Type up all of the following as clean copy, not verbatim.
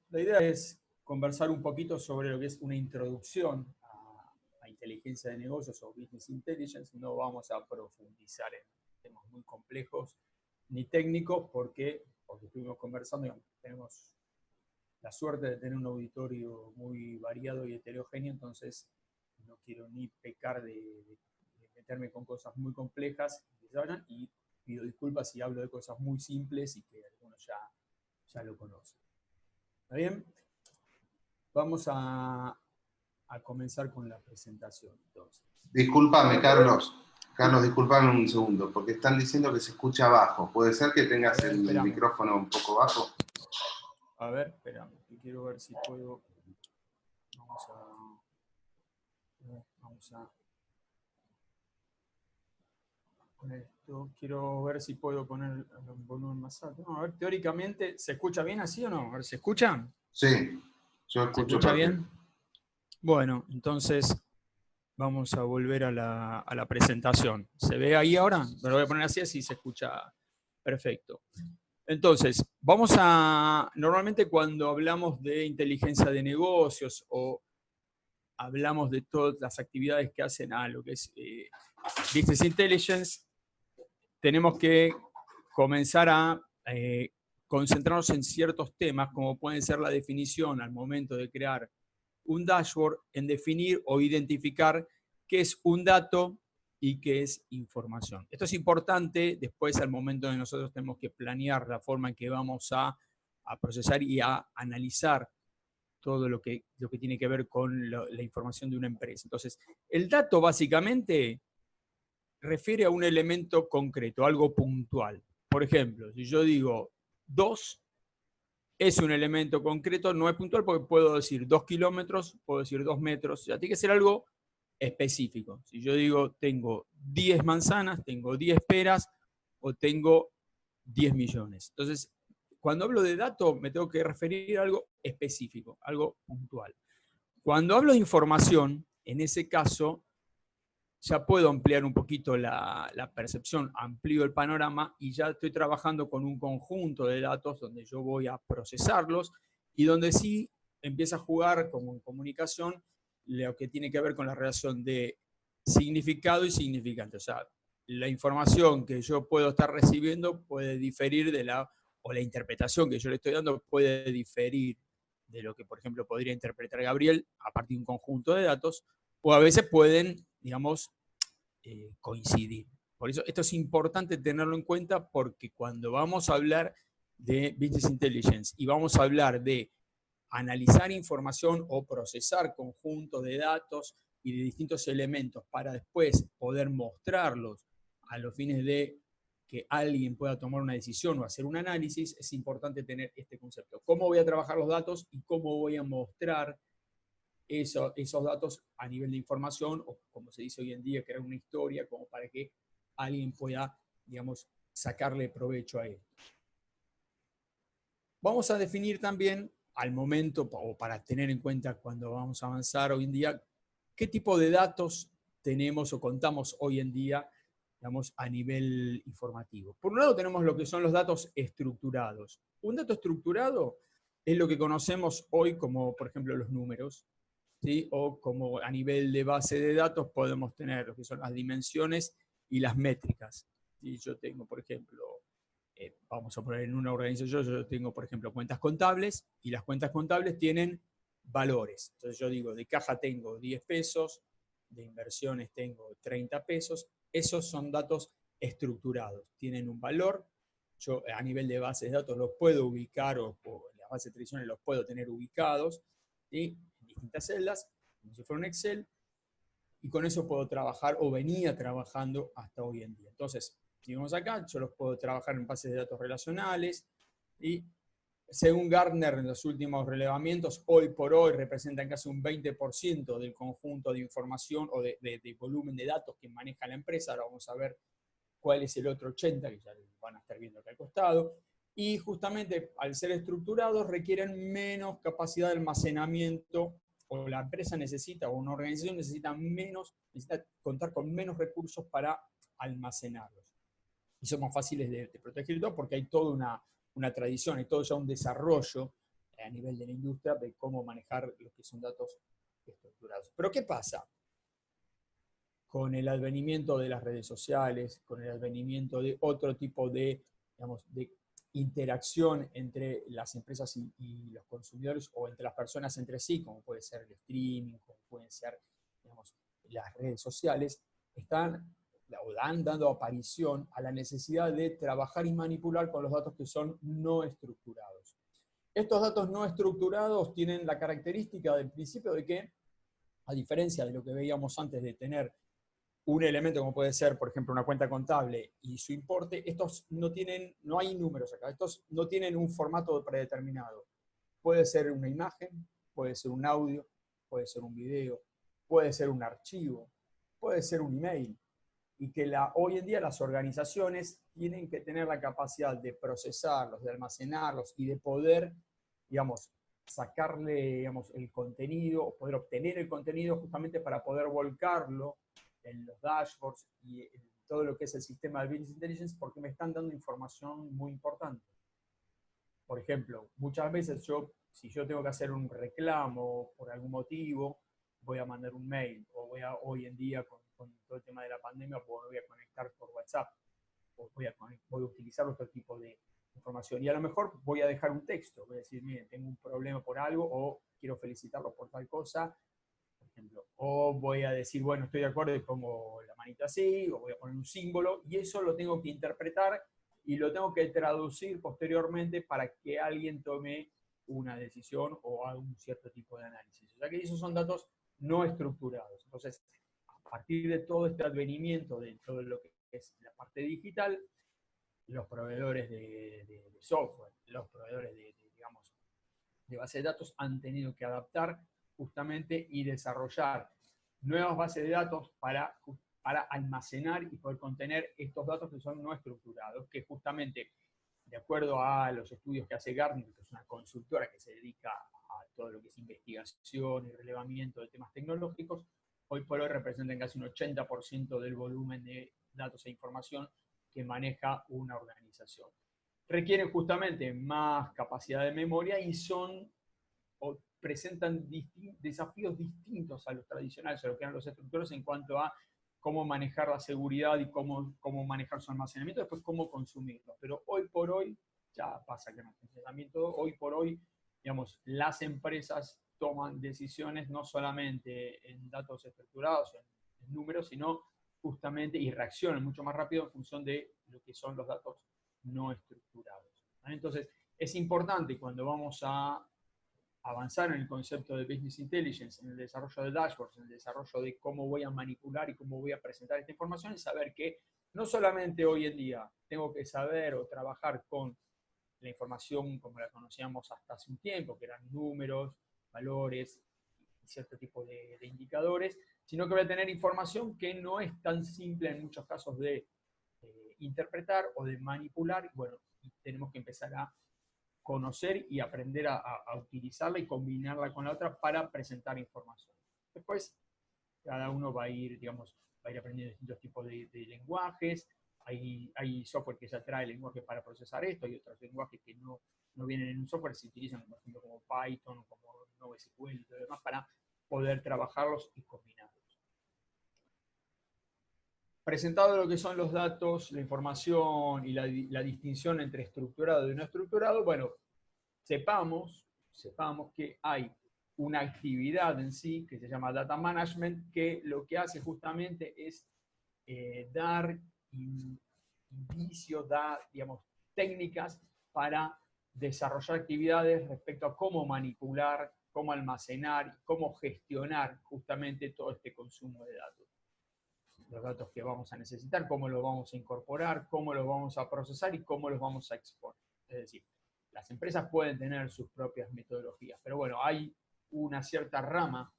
La idea es conversar un poquito sobre lo que es una introducción a inteligencia de negocios o business intelligence. No vamos a profundizar en temas muy complejos ni técnicos porque estuvimos conversando y tenemos la suerte de tener un auditorio muy variado y heterogéneo, entonces no quiero ni pecar de meterme con cosas muy complejas y pido disculpas si hablo de cosas muy simples y que algunos ya lo conocen. ¿Está bien? Vamos a comenzar con la presentación, entonces. Discúlpame, Carlos. Carlos, discúlpame un segundo, porque están diciendo que se escucha bajo. ¿Puede ser que tengas el micrófono un poco bajo? A ver, espérame, quiero ver si puedo. Vamos a poner esto. Quiero ver si puedo poner el volumen más alto. No, a ver, teóricamente, ¿se escucha bien así o no? A ver, ¿se escucha? Sí, yo escucho. ¿Se escucha bien? Bueno, entonces vamos a volver a la presentación. ¿Se ve ahí ahora? Me lo voy a poner así se escucha perfecto. Entonces, normalmente cuando hablamos de inteligencia de negocios o hablamos de todas las actividades que hacen a lo que es Business Intelligence, tenemos que comenzar a concentrarnos en ciertos temas, como pueden ser la definición al momento de crear un dashboard, en definir o identificar qué es un dato y qué es información. Esto es importante después al momento de nosotros tenemos que planear la forma en que vamos a procesar y a analizar todo lo que tiene que ver con la información de una empresa. Entonces, el dato básicamente refiere a un elemento concreto, algo puntual. Por ejemplo, si yo digo 2, es un elemento concreto, no es puntual porque puedo decir 2 kilómetros, puedo decir 2 metros, o sea, tiene que ser algo específico. Si yo digo tengo 10 manzanas, tengo 10 peras o tengo 10 millones. Entonces, cuando hablo de dato me tengo que referir a algo específico, algo puntual. Cuando hablo de información, en ese caso, ya puedo ampliar un poquito la percepción, amplío el panorama y ya estoy trabajando con un conjunto de datos donde yo voy a procesarlos y donde sí empieza a jugar como en comunicación lo que tiene que ver con la relación de significado y significante. O sea, la información que yo puedo estar recibiendo puede diferir o la interpretación que yo le estoy dando puede diferir de lo que, por ejemplo, podría interpretar Gabriel a partir de un conjunto de datos, o a veces pueden, digamos, coincidir. Por eso esto es importante tenerlo en cuenta porque cuando vamos a hablar de Business Intelligence y vamos a hablar de analizar información o procesar conjuntos de datos y de distintos elementos para después poder mostrarlos a los fines de que alguien pueda tomar una decisión o hacer un análisis, es importante tener este concepto. ¿Cómo voy a trabajar los datos y cómo voy a mostrar esos datos a nivel de información, o como se dice hoy en día, crear una historia como para que alguien pueda, digamos, sacarle provecho a él? Vamos a definir también al momento, o para tener en cuenta cuando vamos a avanzar hoy en día, qué tipo de datos tenemos o contamos hoy en día, digamos, a nivel informativo. Por un lado tenemos lo que son los datos estructurados. Un dato estructurado es lo que conocemos hoy como, por ejemplo, los números, ¿sí? O como a nivel de base de datos podemos tener lo que son las dimensiones y las métricas. Si yo tengo, por ejemplo, vamos a poner en una organización, yo tengo, por ejemplo, cuentas contables, y las cuentas contables tienen valores. Entonces yo digo, de caja tengo 10 pesos, de inversiones tengo 30 pesos. Esos son datos estructurados, tienen un valor. Yo a nivel de bases de datos los puedo ubicar, o las bases tradicionales los puedo tener ubicados, ¿sí? En distintas celdas, como si fuera un Excel, y con eso puedo trabajar, o venía trabajando hasta hoy en día. Entonces, si vamos acá, yo los puedo trabajar en bases de datos relacionales, y según Gartner, en los últimos relevamientos, hoy por hoy representan casi un 20% del conjunto de información o de volumen de datos que maneja la empresa. Ahora vamos a ver cuál es el otro 80%, que ya van a estar viendo acá al costado. Y justamente al ser estructurados requieren menos capacidad de almacenamiento, o la empresa necesita, o una organización necesita contar con menos recursos para almacenarlos. Y son más fáciles de proteger y todo porque hay toda una tradición, hay todo ya un desarrollo a nivel de la industria de cómo manejar lo que son datos estructurados. Pero ¿qué pasa? Con el advenimiento de las redes sociales, con el advenimiento de otro tipo de, digamos, de interacción entre las empresas y los consumidores, o entre las personas entre sí, como puede ser el streaming, como pueden ser, digamos, las redes sociales, han dado aparición a la necesidad de trabajar y manipular con los datos que son no estructurados. Estos datos no estructurados tienen la característica del principio de que, a diferencia de lo que veíamos antes de tener un elemento como puede ser, por ejemplo, una cuenta contable y su importe, estos no hay números acá, estos no tienen un formato predeterminado. Puede ser una imagen, puede ser un audio, puede ser un video, puede ser un archivo, puede ser un email. Y que hoy en día las organizaciones tienen que tener la capacidad de procesarlos, de almacenarlos y de poder, digamos, sacarle, digamos, el contenido, poder obtener el contenido justamente para poder volcarlo en los dashboards y en todo lo que es el sistema de Business Intelligence, porque me están dando información muy importante. Por ejemplo, muchas veces si yo tengo que hacer un reclamo por algún motivo, voy a mandar un mail, o hoy en día con todo el tema de la pandemia, pues voy a conectar por WhatsApp, o voy a utilizar otro tipo de información. Y a lo mejor voy a dejar un texto, voy a decir, miren, tengo un problema por algo, o quiero felicitarlo por tal cosa, por ejemplo. O voy a decir, bueno, estoy de acuerdo y pongo la manita así, o voy a poner un símbolo, y eso lo tengo que interpretar y lo tengo que traducir posteriormente para que alguien tome una decisión o haga un cierto tipo de análisis. O sea que esos son datos no estructurados. Entonces, a partir de todo este advenimiento de todo lo que es la parte digital, los proveedores de software, los proveedores digamos, de base de datos han tenido que adaptar justamente y desarrollar nuevas bases de datos para almacenar y poder contener estos datos que son no estructurados, que justamente, de acuerdo a los estudios que hace Gartner, que es una consultora que se dedica a todo lo que es investigación y relevamiento de temas tecnológicos, hoy por hoy representan casi un 80% del volumen de datos e información que maneja una organización. Requieren justamente más capacidad de memoria y o presentan desafíos distintos a los tradicionales, a lo que eran los estructuras en cuanto a cómo manejar la seguridad y cómo manejar su almacenamiento, después cómo consumirlo. Pero hoy por hoy, ya pasa que no funciona también todo, hoy por hoy, digamos, las empresas toman decisiones no solamente en datos estructurados, en números, sino justamente, y reaccionan mucho más rápido en función de lo que son los datos no estructurados. ¿Vale? Entonces, es importante cuando vamos a avanzar en el concepto de Business Intelligence, en el desarrollo de dashboards, en el desarrollo de cómo voy a manipular y cómo voy a presentar esta información, es saber que no solamente hoy en día tengo que saber o trabajar con la información como la conocíamos hasta hace un tiempo, que eran números, valores y cierto tipo de indicadores, sino que voy a tener información que no es tan simple en muchos casos de interpretar o de manipular. Y bueno, tenemos que empezar a conocer y aprender a utilizarla y combinarla con la otra para presentar información. Después, cada uno va a ir, digamos, va a ir aprendiendo distintos tipos de lenguajes. Hay software que ya trae lenguaje para procesar esto, hay otros lenguajes que no vienen en un software, se utilizan, por ejemplo, como Python, como NoSQL y todo lo demás, para poder trabajarlos y combinarlos. Presentado lo que son los datos, la información y la distinción entre estructurado y no estructurado, bueno, sepamos que hay una actividad en sí que se llama Data Management, que lo que hace justamente es dar indicios, digamos, técnicas para desarrollar actividades respecto a cómo manipular, cómo almacenar, cómo gestionar justamente todo este consumo de datos. Los datos que vamos a necesitar, cómo los vamos a incorporar, cómo los vamos a procesar y cómo los vamos a exponer. Es decir, las empresas pueden tener sus propias metodologías, pero bueno, hay una cierta rama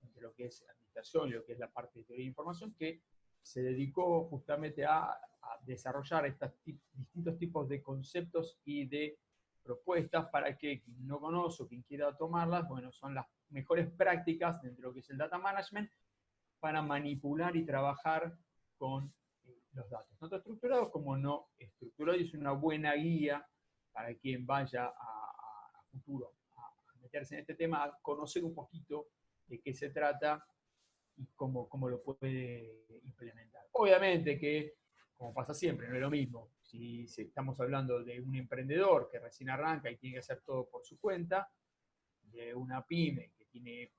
entre lo que es administración y lo que es la parte de teoría de información que se dedicó justamente a desarrollar estos distintos tipos de conceptos y de propuestas para que quien no conoce o quien quiera tomarlas, bueno, son las mejores prácticas dentro de lo que es el data management para manipular y trabajar con los datos, tanto estructurados como no estructurados, y es una buena guía para quien vaya a futuro meterse en este tema, a conocer un poquito de qué se trata y cómo lo puede implementar. Obviamente que, como pasa siempre, no es lo mismo. Si estamos hablando de un emprendedor que recién arranca y tiene que hacer todo por su cuenta, de una pyme que tiene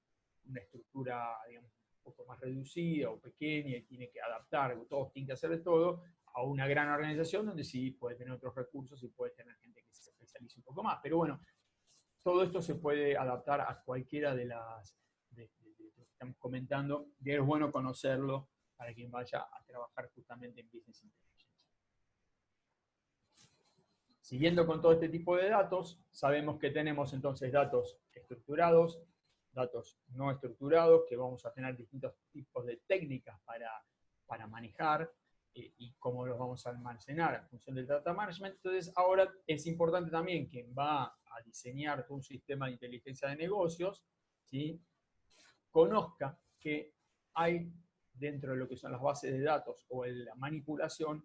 una estructura, digamos, un poco más reducida o pequeña y tiene que adaptar, todos tienen que hacer de todo, a una gran organización donde sí puede tener otros recursos y puede tener gente que se especialice un poco más. Pero bueno, todo esto se puede adaptar a cualquiera de las de lo que estamos comentando, y es bueno conocerlo para quien vaya a trabajar justamente en Business Intelligence. Siguiendo con todo este tipo de datos, sabemos que tenemos entonces datos estructurados, datos no estructurados, que vamos a tener distintos tipos de técnicas para manejar y cómo los vamos a almacenar en función del data management. Entonces, ahora es importante también quien va a diseñar un sistema de inteligencia de negocios, ¿sí?, conozca que hay dentro de lo que son las bases de datos o la manipulación,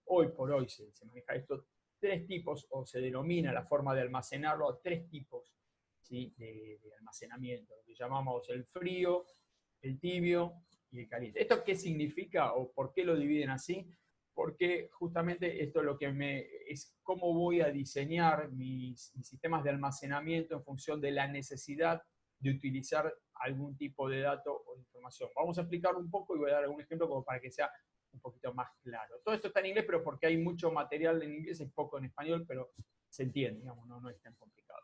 hoy por hoy se maneja esto, tres tipos, o se denomina la forma de almacenarlo a tres tipos, ¿sí?, de almacenamiento, lo que llamamos el frío, el tibio y el caliente. ¿Esto qué significa o por qué lo dividen así? Porque justamente esto es lo que es cómo voy a diseñar mis sistemas de almacenamiento en función de la necesidad de utilizar algún tipo de dato o información. Vamos a explicarlo un poco y voy a dar algún ejemplo como para que sea un poquito más claro. Todo esto está en inglés, pero porque hay mucho material en inglés, hay poco en español, pero se entiende, digamos, no es tan complicado.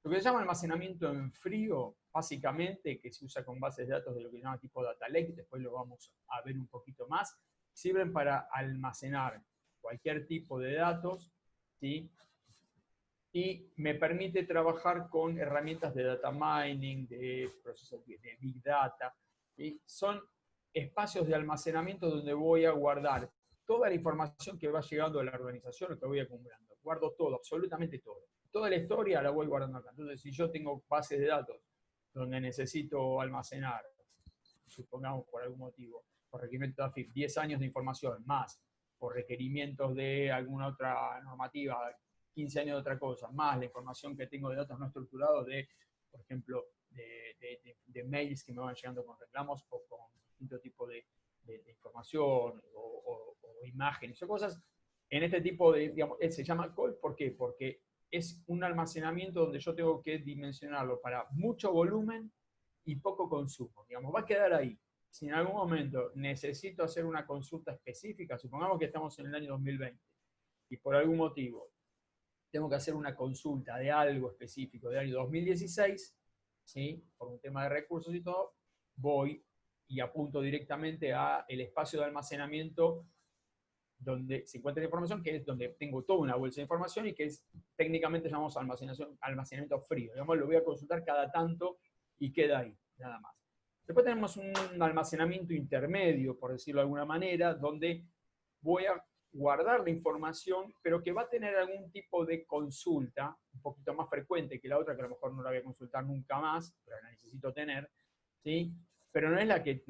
Lo que se llama almacenamiento en frío, básicamente, que se usa con bases de datos de lo que se llama tipo data lake, después lo vamos a ver un poquito más, sirven para almacenar cualquier tipo de datos, ¿sí?, y me permite trabajar con herramientas de data mining, de procesos de big data, ¿sí? Son espacios de almacenamiento donde voy a guardar toda la información que va llegando a la organización, lo que voy acumulando. Guardo todo, absolutamente todo. Toda la historia la voy guardando acá. Entonces, si yo tengo bases de datos donde necesito almacenar, supongamos por algún motivo, por requerimiento de AFIP, 10 años de información, más por requerimientos de alguna otra normativa, 15 años de otra cosa, más la información que tengo de datos no estructurados de, por ejemplo, de mails que me van llegando con reclamos o con distinto tipo de información o imágenes o cosas. En este tipo de, digamos, se llama call, ¿por qué? Porque es un almacenamiento donde yo tengo que dimensionarlo para mucho volumen y poco consumo. Digamos, va a quedar ahí. Si en algún momento necesito hacer una consulta específica, supongamos que estamos en el año 2020 y por algún motivo tengo que hacer una consulta de algo específico del año 2016, ¿sí?, por un tema de recursos y todo, voy y apunto directamente al espacio de almacenamiento donde se encuentra la información, que es donde tengo toda una bolsa de información y que es técnicamente llamamos almacenamiento frío. Digamos, lo voy a consultar cada tanto y queda ahí, nada más. Después tenemos un almacenamiento intermedio, por decirlo de alguna manera, donde voy a guardar la información, pero que va a tener algún tipo de consulta, un poquito más frecuente que la otra, que a lo mejor no la voy a consultar nunca más, pero la necesito tener, ¿sí? Pero no es la que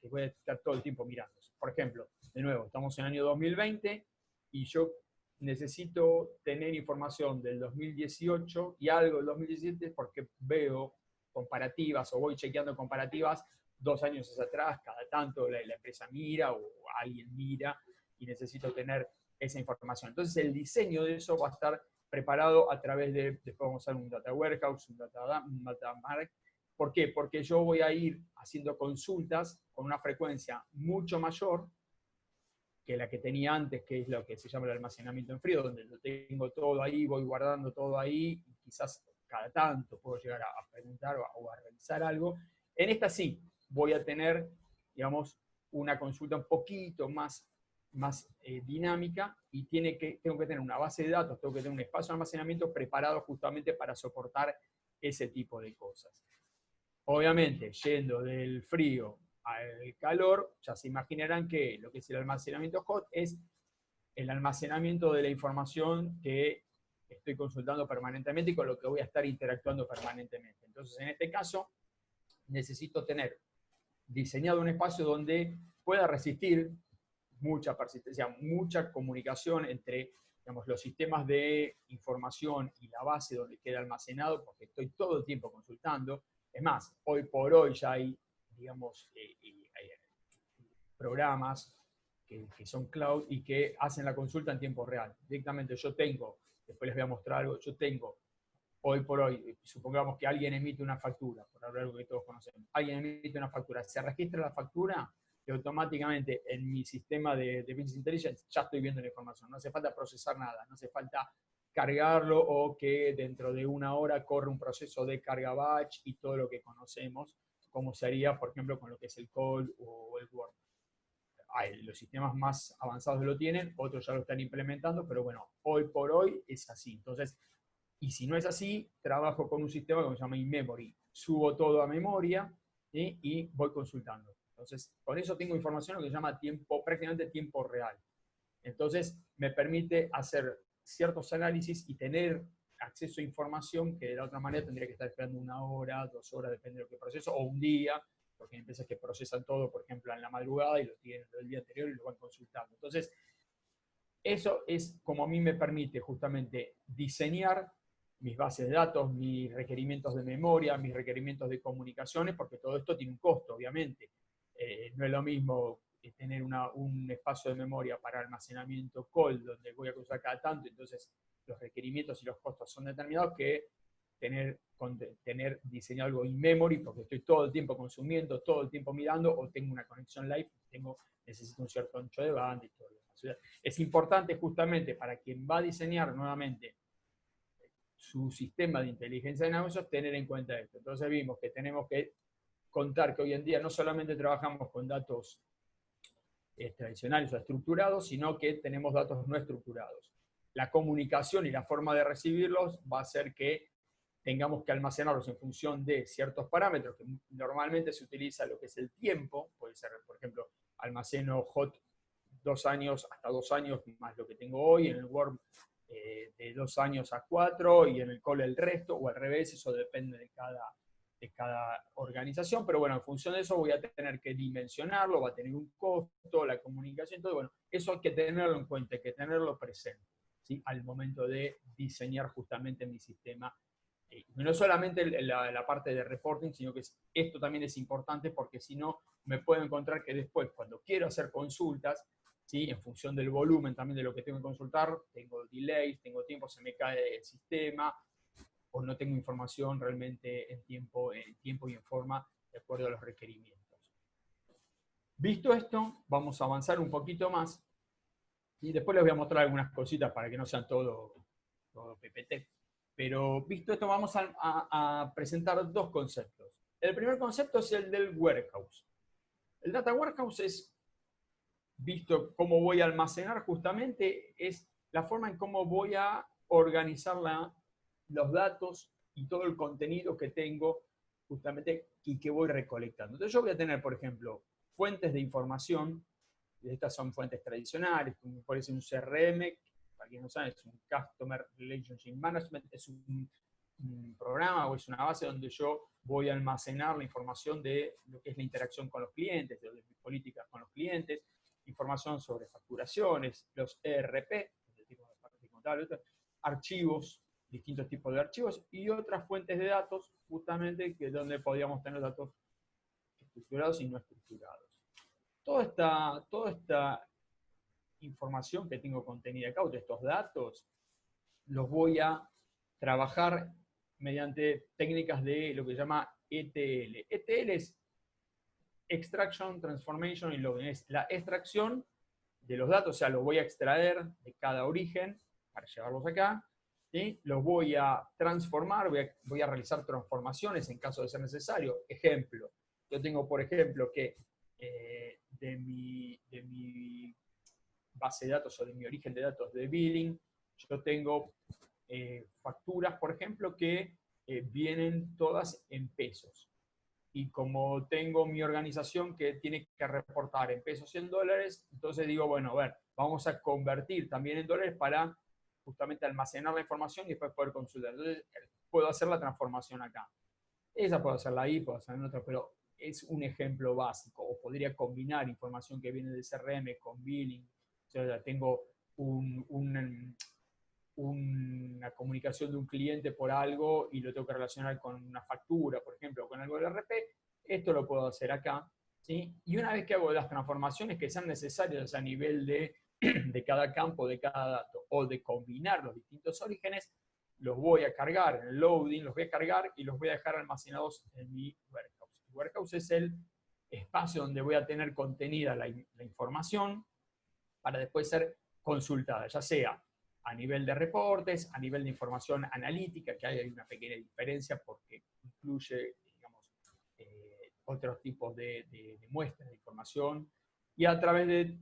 voy a estar todo el tiempo mirando. Por ejemplo, de nuevo, estamos en el año 2020 y yo necesito tener información del 2018 y algo del 2017 porque veo comparativas o voy chequeando comparativas 2 años hacia atrás, cada tanto la empresa mira o alguien mira y necesito tener esa información. Entonces el diseño de eso va a estar preparado a través de, después vamos a hacer un data warehouse, un data mart. ¿Por qué? Porque yo voy a ir haciendo consultas con una frecuencia mucho mayor que la que tenía antes, que es lo que se llama el almacenamiento en frío, donde lo tengo todo ahí, voy guardando todo ahí, y quizás cada tanto puedo llegar a preguntar o a revisar algo. En esta sí, voy a tener, digamos, una consulta un poquito más dinámica y tengo que tener una base de datos, tengo que tener un espacio de almacenamiento preparado justamente para soportar ese tipo de cosas. Obviamente, yendo del frío al calor, ya se imaginarán que lo que es el almacenamiento hot es el almacenamiento de la información que estoy consultando permanentemente y con lo que voy a estar interactuando permanentemente. Entonces, en este caso, necesito tener diseñado un espacio donde pueda resistir mucha persistencia, mucha comunicación entre digamos, los sistemas de información y la base donde queda almacenado, porque estoy todo el tiempo consultando. Es más, hoy por hoy ya hay, digamos, hay programas que son cloud y que hacen la consulta en tiempo real. Directamente yo tengo, después les voy a mostrar algo, yo tengo hoy por hoy, supongamos que alguien emite una factura, por hablar de algo que todos conocemos, alguien emite una factura, se registra la factura y automáticamente en mi sistema de Business Intelligence ya estoy viendo la información. No hace falta procesar nada, no hace falta cargarlo o que dentro de una hora corre un proceso de carga batch y todo lo que conocemos, como se haría, por ejemplo, con lo que es el Call o el Word. Los sistemas más avanzados lo tienen, otros ya lo están implementando, pero bueno, hoy por hoy es así. Entonces, y si no es así, trabajo con un sistema que se llama in-memory. Subo todo a memoria, ¿sí? Y voy consultando. Entonces, con eso tengo información que se llama prácticamente tiempo real. Entonces, me permite hacer ciertos análisis y tener acceso a información que de la otra manera tendría que estar esperando 1 hora, 2 horas, depende de lo que proceso, o un día, porque hay empresas que procesan todo, por ejemplo, en la madrugada y lo tienen el día anterior y lo van consultando. Entonces, eso es como a mí me permite justamente diseñar mis bases de datos, mis requerimientos de memoria, mis requerimientos de comunicaciones, porque todo esto tiene un costo, obviamente. No es lo mismo tener un espacio de memoria para almacenamiento cold, donde voy a usar cada tanto, entonces los requerimientos y los costos son determinados, que tener diseñado algo in-memory, porque estoy todo el tiempo consumiendo, todo el tiempo mirando, o tengo una conexión live, necesito un cierto ancho de banda y todo lo demás. Es importante justamente para quien va a diseñar nuevamente su sistema de inteligencia de negocios tener en cuenta esto. Entonces vimos que tenemos que contar que hoy en día no solamente trabajamos con datos tradicionales o estructurados, sino que tenemos datos no estructurados. La comunicación y la forma de recibirlos va a hacer que tengamos que almacenarlos en función de ciertos parámetros, que normalmente se utiliza lo que es el tiempo, puede ser, por ejemplo, almaceno hot 2 años hasta 2 años más lo que tengo hoy, en el Word de 2 años a 4 y en el Call el resto, o al revés, eso depende de cada organización, pero bueno, en función de eso voy a tener que dimensionarlo, va a tener un costo, la comunicación, todo, bueno, eso hay que tenerlo en cuenta, hay que tenerlo presente, ¿sí? Al momento de diseñar justamente mi sistema. No solamente la parte de reporting, sino que esto también es importante porque si no, me puedo encontrar que después, cuando quiero hacer consultas, ¿sí? En función del volumen también de lo que tengo que consultar, tengo delays, tengo tiempo, se me cae el sistema, o no tengo información realmente en tiempo y en forma de acuerdo a los requerimientos. Visto esto, vamos a avanzar un poquito más y después les voy a mostrar algunas cositas para que no sean todo PPT. Pero visto esto, vamos a presentar 2 conceptos. El primer concepto es el del warehouse. El data warehouse es, visto cómo voy a almacenar justamente, es la forma en cómo voy a organizar los datos y todo el contenido que tengo justamente y que voy recolectando. Entonces yo voy a tener, por ejemplo, fuentes de información, y estas son fuentes tradicionales, como puede ser un CRM, para quien no sabe, es un Customer Relationship Management, es un programa o es una base donde yo voy a almacenar la información de lo que es la interacción con los clientes, de mis políticas con los clientes, información sobre facturaciones, los ERP, archivos, distintos tipos de archivos y otras fuentes de datos, justamente que donde podríamos tener datos estructurados y no estructurados. Toda esta información que tengo contenida acá, o estos datos, los voy a trabajar mediante técnicas de lo que se llama ETL. ETL es Extraction, Transformation y Loading. Es la extracción de los datos, o sea, los voy a extraer de cada origen para llevarlos acá, ¿sí? Los voy a transformar, voy a realizar transformaciones en caso de ser necesario. Ejemplo, yo tengo, por ejemplo, que de mi base de datos o de mi origen de datos de billing, yo tengo facturas, por ejemplo, que vienen todas en pesos. Y como tengo mi organización que tiene que reportar en pesos y en dólares, entonces digo, bueno, a ver, vamos a convertir también en dólares para justamente almacenar la información y después poder consultar. Entonces, puedo hacer la transformación acá. Esa puedo hacerla ahí, puedo hacerla en otra, pero es un ejemplo básico. O podría combinar información que viene del CRM con billing. O sea, tengo una comunicación de un cliente por algo y lo tengo que relacionar con una factura, por ejemplo, o con algo del RP, esto lo puedo hacer acá, ¿sí? Y una vez que hago las transformaciones que sean necesarias a nivel de cada campo, de cada dato, o de combinar los distintos orígenes, los voy a cargar en el loading, los voy a cargar y los voy a dejar almacenados en mi warehouse. El warehouse es el espacio donde voy a tener contenida la información para después ser consultada, ya sea a nivel de reportes, a nivel de información analítica, que hay una pequeña diferencia porque incluye, digamos, otros tipos de muestras de información, y a través de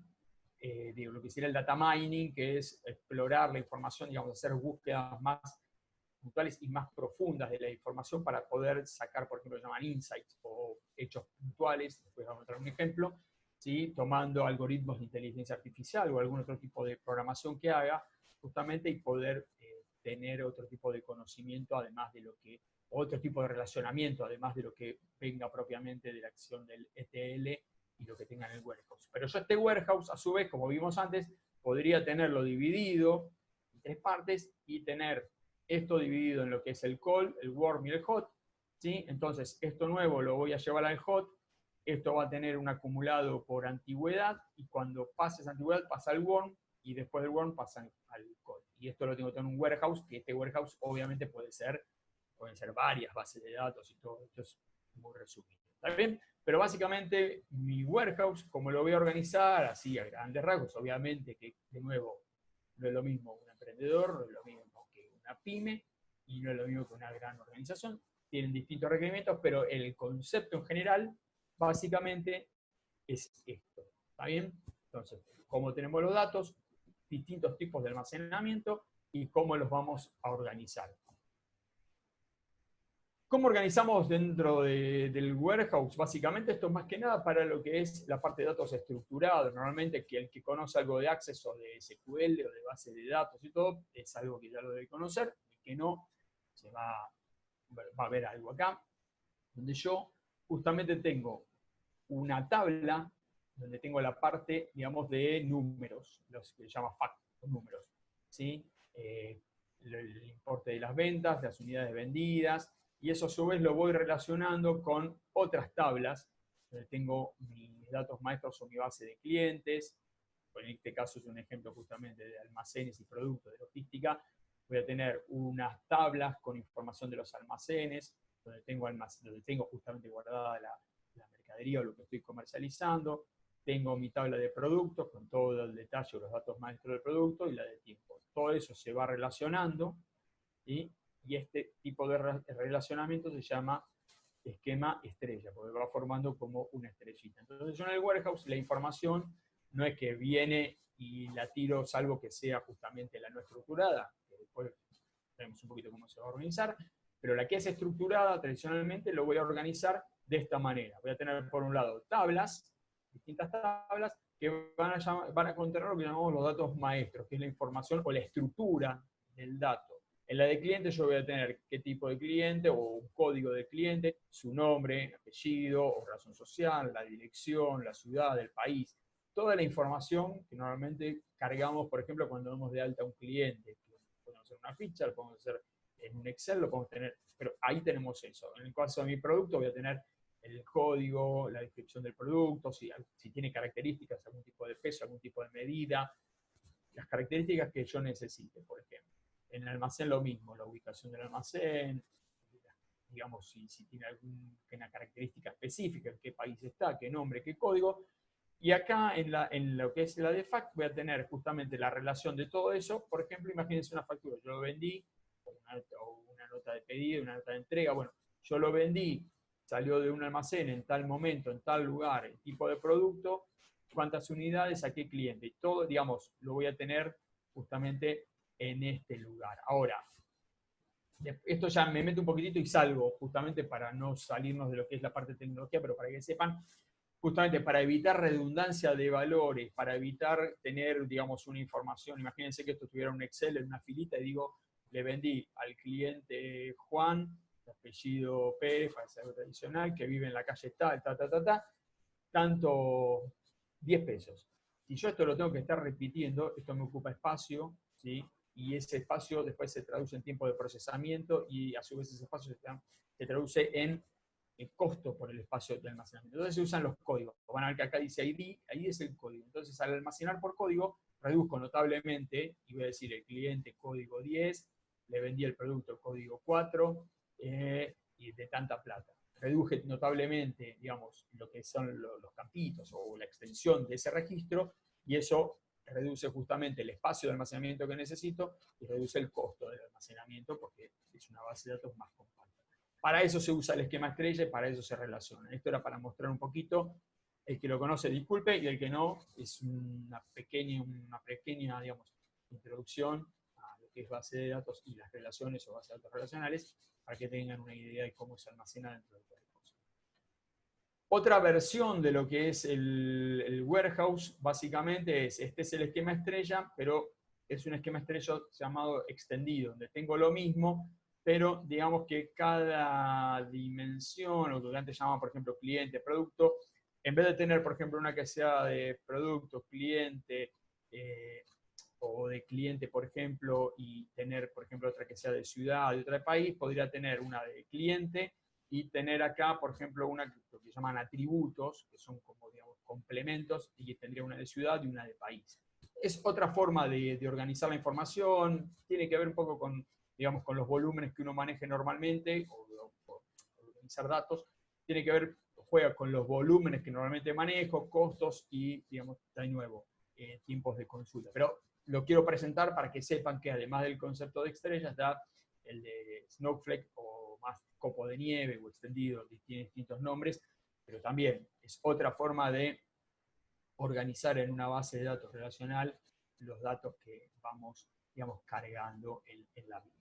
lo que sería el data mining, que es explorar la información, digamos, hacer búsquedas más puntuales y más profundas de la información para poder sacar, por ejemplo, lo que llaman insights o hechos puntuales. Después vamos a mostrar un ejemplo, ¿sí? Tomando algoritmos de inteligencia artificial o algún otro tipo de programación que haga, justamente, y poder tener otro tipo de conocimiento, además de lo que, otro tipo de relacionamiento, además de lo que venga propiamente de la acción del ETL y lo que tenga en el warehouse. Pero yo este warehouse, a su vez, como vimos antes, podría tenerlo dividido en 3 partes y tener esto dividido en lo que es el call, el warm y el hot, ¿sí? Entonces, esto nuevo lo voy a llevar al hot, esto va a tener un acumulado por antigüedad, y cuando pase esa antigüedad pasa al warm, y después del warm pasa al call. Y esto lo tengo que tener en un warehouse, que este warehouse obviamente pueden ser varias bases de datos y todo. Esto es muy resumido. ¿Está bien? Pero básicamente mi warehouse, como lo voy a organizar, así a grandes rasgos, obviamente que, de nuevo, no es lo mismo un emprendedor, no es lo mismo que una pyme, y no es lo mismo que una gran organización. Tienen distintos requerimientos, pero el concepto en general, básicamente, es esto. ¿Está bien? Entonces, cómo tenemos los datos, distintos tipos de almacenamiento y cómo los vamos a organizar. ¿Cómo organizamos dentro del warehouse? Básicamente esto es más que nada para lo que es la parte de datos estructurados. Normalmente que el que conoce algo de Access o de SQL o de base de datos y todo, es algo que ya lo debe conocer. El que no, se va a ver algo acá, donde yo justamente tengo una tabla donde tengo la parte, digamos, de números, los que se llama fact, números, ¿sí? El importe de las ventas, las unidades vendidas, y eso a su vez lo voy relacionando con otras tablas, donde tengo mis datos maestros o mi base de clientes. En este caso es un ejemplo justamente de almacenes y productos de logística. Voy a tener unas tablas con información de los almacenes, donde tengo justamente guardada la mercadería o lo que estoy comercializando. Tengo mi tabla de productos con todo el detalle o los datos maestros del producto y la de tiempo. Todo eso se va relacionando, ¿sí? Y este tipo de relacionamiento se llama esquema estrella, porque va formando como una estrellita. Entonces yo en el warehouse la información no es que viene y la tiro, salvo que sea justamente la no estructurada, que después veremos un poquito cómo se va a organizar, pero la que es estructurada tradicionalmente lo voy a organizar de esta manera. Voy a tener por un lado tablas, distintas tablas, que van a contener lo que llamamos los datos maestros, que es la información o la estructura del dato. En la de cliente yo voy a tener qué tipo de cliente o un código de cliente, su nombre, apellido o razón social, la dirección, la ciudad, el país. Toda la información que normalmente cargamos, por ejemplo, cuando damos de alta a un cliente. Podemos hacer una ficha, lo podemos hacer en un Excel, lo podemos tener, pero ahí tenemos eso. En el caso de mi producto voy a tener el código, la descripción del producto, si tiene características, algún tipo de peso, algún tipo de medida, las características que yo necesite, por ejemplo. En el almacén lo mismo, la ubicación del almacén, digamos, si tiene alguna característica específica, en qué país está, qué nombre, qué código. Y acá en lo que es la de fact voy a tener justamente la relación de todo eso. Por ejemplo, imagínense una factura, yo lo vendí, o una nota de pedido, una nota de entrega. Bueno, yo lo vendí, salió de un almacén en tal momento, en tal lugar, el tipo de producto, cuántas unidades, a qué cliente. Y todo, digamos, lo voy a tener justamente en este lugar. Ahora, esto ya me meto un poquitito y salgo, justamente para no salirnos de lo que es la parte de tecnología, pero para que sepan, justamente para evitar redundancia de valores, para evitar tener, digamos, una información. Imagínense que esto tuviera un Excel en una filita y digo, le vendí al cliente Juan, de apellido Pérez, para ser algo tradicional, que vive en la calle tal, tanto 10 pesos. Si yo esto lo tengo que estar repitiendo, esto me ocupa espacio, ¿sí? y ese espacio después se traduce en tiempo de procesamiento y a su vez ese espacio se traduce en costo por el espacio de almacenamiento. Entonces se usan los códigos. Van a ver que acá dice ID, ID es el código. Entonces al almacenar por código, reduzco notablemente, y voy a decir el cliente código 10, le vendí el producto código 4, y de tanta plata. Reduje notablemente, digamos, lo que son los campitos o la extensión de ese registro, y eso reduce justamente el espacio de almacenamiento que necesito y reduce el costo del almacenamiento porque es una base de datos más compacta. Para eso se usa el esquema estrella y para eso se relaciona. Esto era para mostrar un poquito. El que lo conoce, disculpe, y el que no, es una pequeña digamos, introducción a lo que es base de datos y las relaciones o base de datos relacionales, para que tengan una idea de cómo se almacena dentro de cada cosa. Otra versión de lo que es el warehouse, básicamente este es el esquema estrella, pero es un esquema estrella llamado extendido, donde tengo lo mismo, pero digamos que cada dimensión, o lo que antes llamaban, por ejemplo, cliente, producto, en vez de tener, por ejemplo, una que sea de producto, cliente, o de cliente, por ejemplo, y tener, por ejemplo, otra que sea de ciudad, de otro país, podría tener una de cliente y tener acá, por ejemplo, lo que llaman atributos, que son como, digamos, complementos, y tendría una de ciudad y una de país. Es otra forma de organizar la información, tiene que ver un poco con, digamos, con los volúmenes que uno maneje normalmente, o organizar datos, tiene que ver, juega con los volúmenes que normalmente manejo, costos y, digamos, de nuevo, tiempos de consulta. Pero lo quiero presentar para que sepan que además del concepto de estrella está el de Snowflake o más copo de nieve o extendido, tiene distintos nombres, pero también es otra forma de organizar en una base de datos relacional los datos que vamos, digamos, cargando en la vida.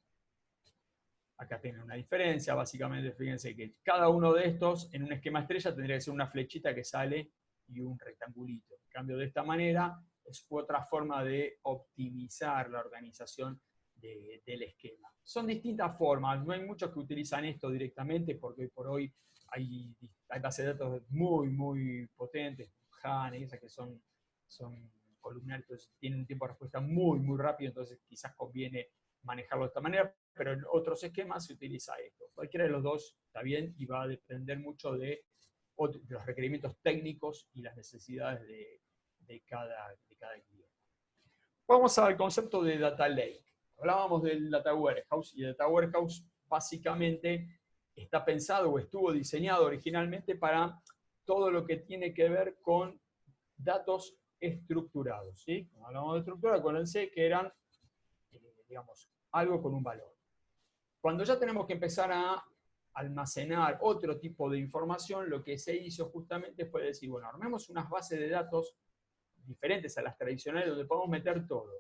Acá tienen una diferencia, básicamente fíjense que cada uno de estos en un esquema estrella tendría que ser una flechita que sale y un rectangulito. En cambio, de esta manera es otra forma de optimizar la organización del esquema. Son distintas formas, no hay muchos que utilizan esto directamente porque hoy por hoy hay bases de datos muy, muy potentes, HAN, esas que son columnarios, entonces tienen un tiempo de respuesta muy, muy rápido, entonces quizás conviene manejarlo de esta manera, pero en otros esquemas se utiliza esto. Cualquiera de los dos está bien y va a depender mucho de los requerimientos técnicos y las necesidades de cada cliente. Vamos al concepto de Data Lake. Hablábamos del Data Warehouse, y el Data Warehouse básicamente está pensado o estuvo diseñado originalmente para todo lo que tiene que ver con datos estructurados. ¿Sí? Cuando hablamos de estructura, acuérdense que eran, digamos, algo con un valor. Cuando ya tenemos que empezar a almacenar otro tipo de información, lo que se hizo justamente fue decir, bueno, armemos unas bases de datos diferentes a las tradicionales donde podemos meter todo.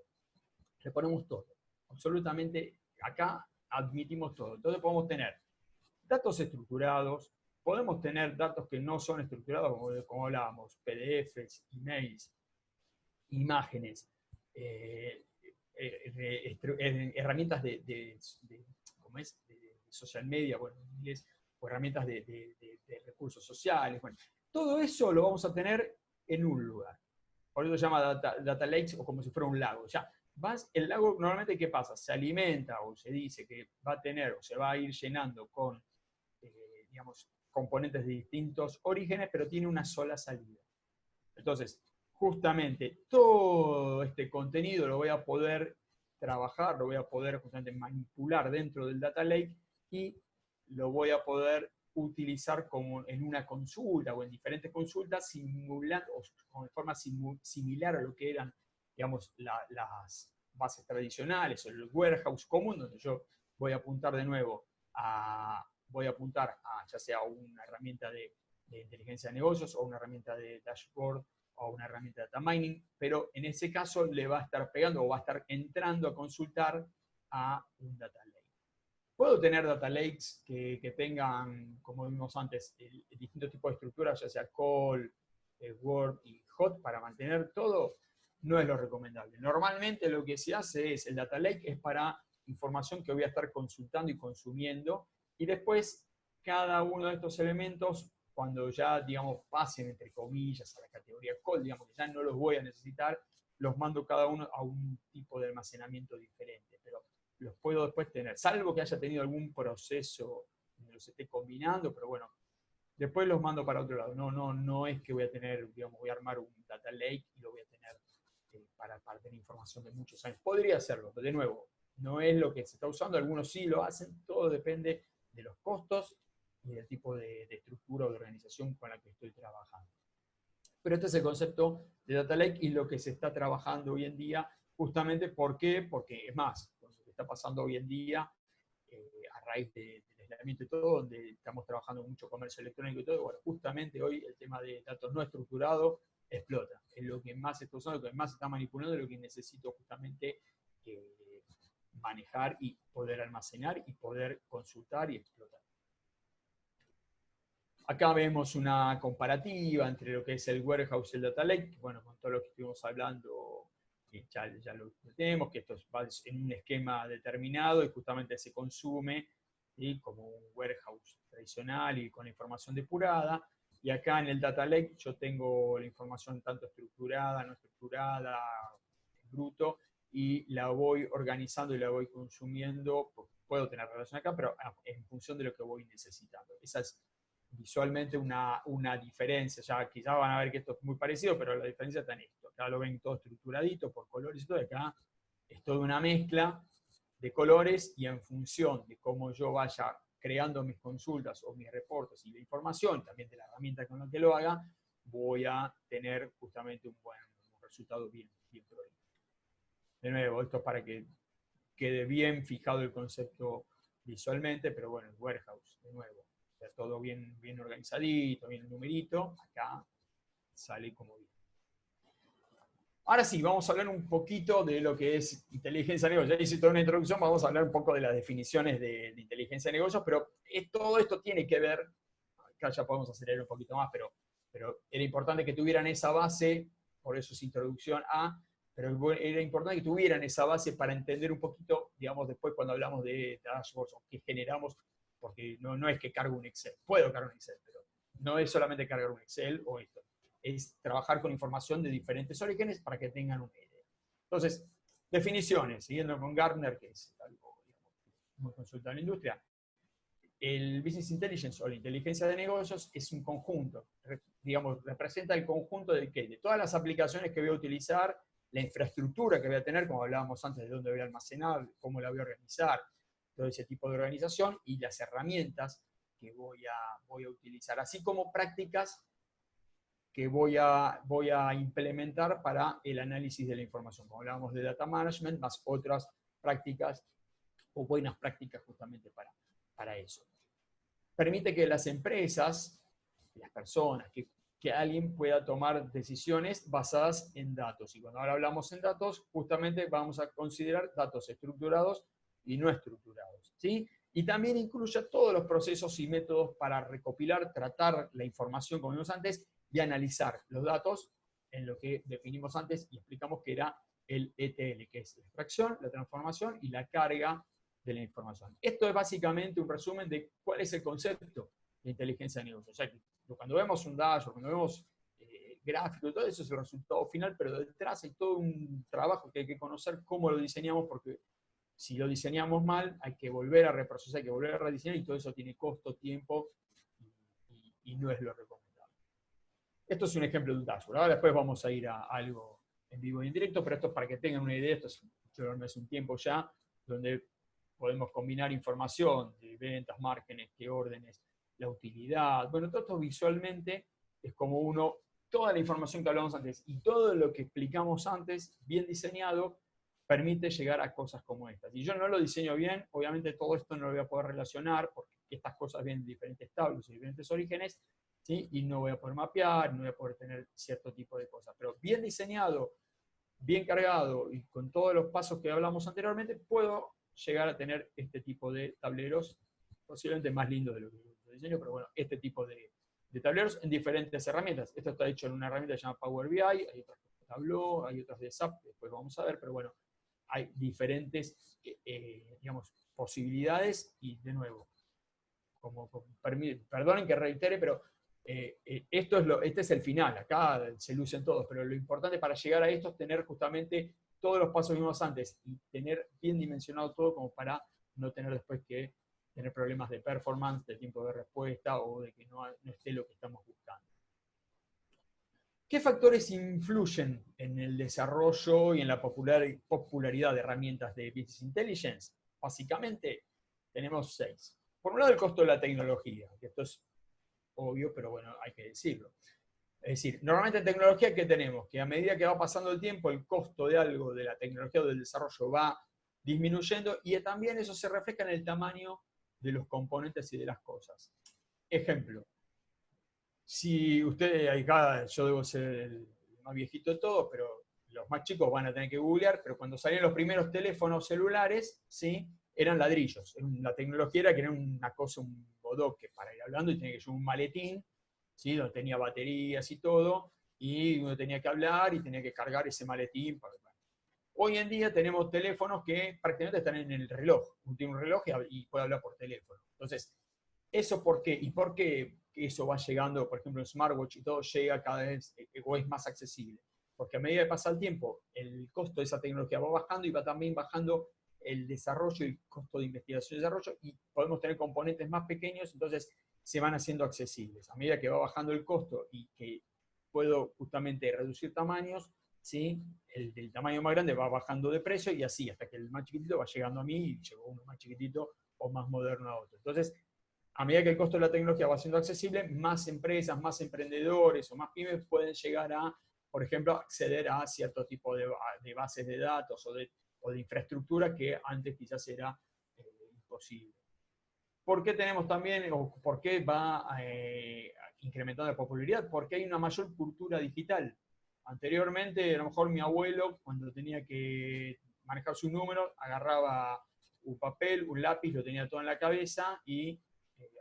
Le ponemos todo. Absolutamente, acá admitimos todo. Entonces podemos tener datos estructurados, podemos tener datos que no son estructurados, como hablábamos, PDFs, emails, imágenes, herramientas ¿cómo es? De social media, bueno, en inglés, o herramientas de recursos sociales. Bueno, todo eso lo vamos a tener en un lugar. Por eso se llama data lakes, o como si fuera un lago. Ya, el lago normalmente, ¿qué pasa? Se alimenta, o se dice que va a tener, o se va a ir llenando con, digamos, componentes de distintos orígenes, pero tiene una sola salida. Entonces, justamente todo este contenido lo voy a poder trabajar, lo voy a poder justamente manipular dentro del data lake y lo voy a poder utilizar como en una consulta o en diferentes consultas, simulando o de forma similar a lo que eran, digamos, las bases tradicionales o el warehouse común, donde yo voy a apuntar de nuevo ya sea una herramienta de inteligencia de negocios o una herramienta de dashboard o una herramienta de data mining, pero en ese caso le va a estar pegando o va a estar entrando a consultar a un data lake. Puedo tener data lakes que tengan, como vimos antes, distintos tipos de estructuras, ya sea call, word y hot, para mantener todo. No es lo recomendable. Normalmente lo que se hace es, el data lake es para información que voy a estar consultando y consumiendo, y después cada uno de estos elementos, cuando ya, digamos, pasen, entre comillas, a la categoría call, digamos que ya no los voy a necesitar, los mando cada uno a un tipo de almacenamiento diferente, pero los puedo después tener, salvo que haya tenido algún proceso donde los esté combinando, pero bueno, después los mando para otro lado. No es que voy a tener, digamos, voy a armar un data lake y lo voy a tener para tener información de muchos años. Podría hacerlo, pero de nuevo, no es lo que se está usando, algunos sí lo hacen, todo depende de los costos y del tipo de estructura o de organización con la que estoy trabajando. Pero este es el concepto de Data Lake y lo que se está trabajando hoy en día, justamente, ¿por qué? Porque es más, con lo que está pasando hoy en día, a raíz del aislamiento y todo, donde estamos trabajando mucho comercio electrónico y todo, bueno, justamente hoy el tema de datos no estructurados explota. Es lo que más se está usando, lo que más se está manipulando, lo que necesito justamente manejar y poder almacenar y poder consultar y explotar. Acá vemos una comparativa entre lo que es el warehouse y el data lake, bueno, con todo lo que estuvimos hablando, ya lo tenemos, que esto va en un esquema determinado y justamente se consume, ¿sí?, como un warehouse tradicional y con información depurada. Y acá en el data lake yo tengo la información tanto estructurada, no estructurada, bruto, y la voy organizando y la voy consumiendo. Puedo tener relación acá, pero en función de lo que voy necesitando. Esa es visualmente una diferencia. Ya quizás van a ver que esto es muy parecido, pero la diferencia está en esto. Acá lo ven todo estructuradito por colores y todo. Acá es toda una mezcla de colores y en función de cómo yo vaya creando mis consultas o mis reportes y la información, también de la herramienta con la que lo haga, voy a tener justamente un resultado bien prohibido. De nuevo, esto es para que quede bien fijado el concepto visualmente, pero bueno, el warehouse, de nuevo, todo bien organizadito, bien el numerito, acá sale como bien. Ahora sí, vamos a hablar un poquito de lo que es inteligencia de negocios. Ya hice toda una introducción, vamos a hablar un poco de las definiciones de inteligencia de negocios, pero todo esto tiene que ver, acá ya podemos acelerar un poquito más, pero era importante que tuvieran esa base, por eso es introducción a, pero era importante que tuvieran esa base para entender un poquito, digamos, después cuando hablamos de dashboards o que generamos, porque no es que cargo un Excel, puedo cargar un Excel, pero no es solamente cargar un Excel o esto, es trabajar con información de diferentes orígenes para que tengan una idea. Entonces, definiciones, siguiendo con Gartner, que es algo, digamos, muy consultado en la industria. El Business Intelligence o la inteligencia de negocios es un conjunto, digamos, representa el conjunto de ¿qué? De todas las aplicaciones que voy a utilizar, la infraestructura que voy a tener, como hablábamos antes, de dónde voy a almacenar, cómo la voy a organizar, todo ese tipo de organización, y las herramientas que voy a utilizar, así como prácticas que voy a implementar para el análisis de la información. Como hablábamos de data management, más otras prácticas o buenas prácticas justamente para eso. Permite que las empresas, las personas, que alguien pueda tomar decisiones basadas en datos. Y cuando ahora hablamos en datos, justamente vamos a considerar datos estructurados y no estructurados, ¿sí? Y también incluye todos los procesos y métodos para recopilar, tratar la información, como vimos antes, y analizar los datos en lo que definimos antes y explicamos que era el ETL, que es la extracción, la transformación y la carga de la información. Esto es básicamente un resumen de cuál es el concepto de inteligencia de negocio. O sea, que cuando vemos un dashboard, cuando vemos gráfico, todo eso es el resultado final, pero detrás hay todo un trabajo que hay que conocer cómo lo diseñamos, porque si lo diseñamos mal, hay que volver a reprocesar, hay que volver a rediseñar, y todo eso tiene costo, tiempo, y no es lo recomendable. Esto es un ejemplo de un dashboard. Ahora después vamos a ir a algo en vivo y en directo, pero esto es para que tengan una idea. Esto es un tiempo ya donde podemos combinar información de ventas, márgenes, qué órdenes, la utilidad. Bueno, todo esto visualmente es como toda la información que hablamos antes y todo lo que explicamos antes, bien diseñado, permite llegar a cosas como estas. Si yo no lo diseño bien, obviamente todo esto no lo voy a poder relacionar, porque estas cosas vienen de diferentes tablas y diferentes orígenes, ¿sí? Y no voy a poder mapear, no voy a poder tener cierto tipo de cosas. Pero bien diseñado, bien cargado y con todos los pasos que hablamos anteriormente, puedo llegar a tener este tipo de tableros, posiblemente más lindos de lo que yo diseño, pero bueno, este tipo de tableros en diferentes herramientas. Esto está hecho en una herramienta que se llama Power BI, hay otras de Tableau, hay otras de SAP, después vamos a ver, pero bueno, hay diferentes, digamos, posibilidades y de nuevo, perdonen que reitere, pero este es el final, acá se lucen todos, pero lo importante para llegar a esto es tener justamente todos los pasos que vimos antes y tener bien dimensionado todo como para no tener después que tener problemas de performance, de tiempo de respuesta o de que no esté lo que estamos buscando. ¿Qué factores influyen en el desarrollo y en la popularidad de herramientas de Business Intelligence? Básicamente tenemos 6. Por un lado, el costo de la tecnología, que esto es obvio, pero bueno, hay que decirlo. Es decir, normalmente en tecnología, ¿qué tenemos? Que a medida que va pasando el tiempo, el costo de algo, de la tecnología o del desarrollo va disminuyendo y también eso se refleja en el tamaño de los componentes y de las cosas. Ejemplo, si usted, yo debo ser el más viejito de todos, pero los más chicos van a tener que googlear, pero cuando salían los primeros teléfonos celulares, ¿sí? Eran ladrillos. La tecnología era que era una cosa, un bodoque para ir hablando y tenía que llevar un maletín, ¿sí? Donde tenía baterías y todo, y uno tenía que hablar y tenía que cargar ese maletín. Hoy en día tenemos teléfonos que prácticamente están en el reloj. Uno tiene un reloj y puede hablar por teléfono. Entonces, ¿eso por qué? ¿Y por qué eso va llegando, por ejemplo, en smartwatch y todo llega cada vez o es más accesible? Porque a medida que pasa el tiempo, el costo de esa tecnología va bajando y va también bajando el desarrollo y el costo de investigación y desarrollo y podemos tener componentes más pequeños, entonces se van haciendo accesibles. A medida que va bajando el costo y que puedo justamente reducir tamaños, ¿sí? El tamaño más grande va bajando de precio y así hasta que el más chiquitito va llegando a mí y llegó uno más chiquitito o más moderno a otro. Entonces, a medida que el costo de la tecnología va siendo accesible, más empresas, más emprendedores o más pymes pueden llegar a, por ejemplo, acceder a cierto tipo de bases de datos o de infraestructura que antes quizás era imposible. ¿Por qué tenemos también, o por qué va incrementando la popularidad? Porque hay una mayor cultura digital. Anteriormente, a lo mejor mi abuelo, cuando tenía que manejar sus números, agarraba un papel, un lápiz, lo tenía todo en la cabeza y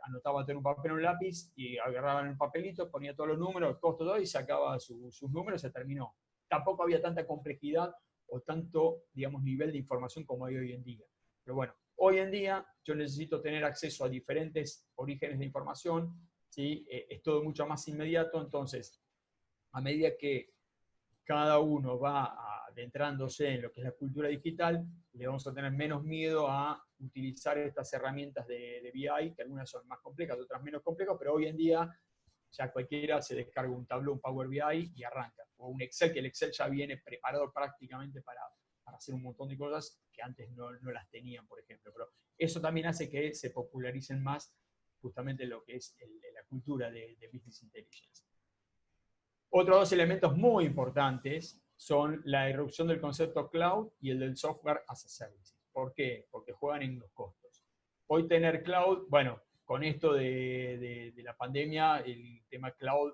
anotaba todo en un papel, un lápiz, y agarraba en el papelito, ponía todos los números, el costo, todo, y sacaba sus números y se terminó. Tampoco había tanta complejidad o tanto, digamos, nivel de información como hay hoy en día. Pero bueno, hoy en día yo necesito tener acceso a diferentes orígenes de información, ¿sí? Es todo mucho más inmediato, entonces, a medida que cada uno va adentrándose en lo que es la cultura digital, le vamos a tener menos miedo a utilizar estas herramientas de BI, que algunas son más complejas, otras menos complejas, pero hoy en día ya cualquiera se descarga un Tableau, un Power BI y arranca. O un Excel, que el Excel ya viene preparado prácticamente para hacer un montón de cosas que antes no las tenían, por ejemplo. Pero eso también hace que se popularicen más justamente lo que es la cultura de Business Intelligence. Otros dos elementos muy importantes son la irrupción del concepto cloud y el del software as a service. ¿Por qué? Porque juegan en los costos. Hoy tener cloud, bueno, con esto de la pandemia, el tema cloud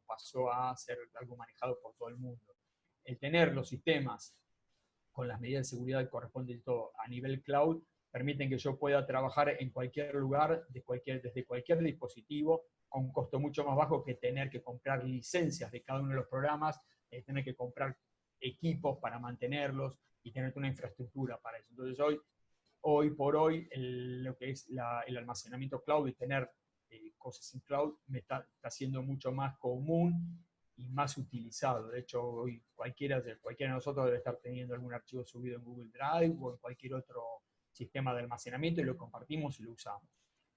pasó a ser algo manejado por todo el mundo. El tener los sistemas con las medidas de seguridad que corresponden todo a nivel cloud permiten que yo pueda trabajar en cualquier lugar, desde cualquier dispositivo, a un costo mucho más bajo que tener que comprar licencias de cada uno de los programas, tener que comprar equipos para mantenerlos y tener una infraestructura para eso. Entonces hoy por hoy, lo que es el almacenamiento cloud y tener cosas en cloud me está siendo mucho más común y más utilizado. De hecho, hoy cualquiera de nosotros debe estar teniendo algún archivo subido en Google Drive o en cualquier otro sistema de almacenamiento y lo compartimos y lo usamos.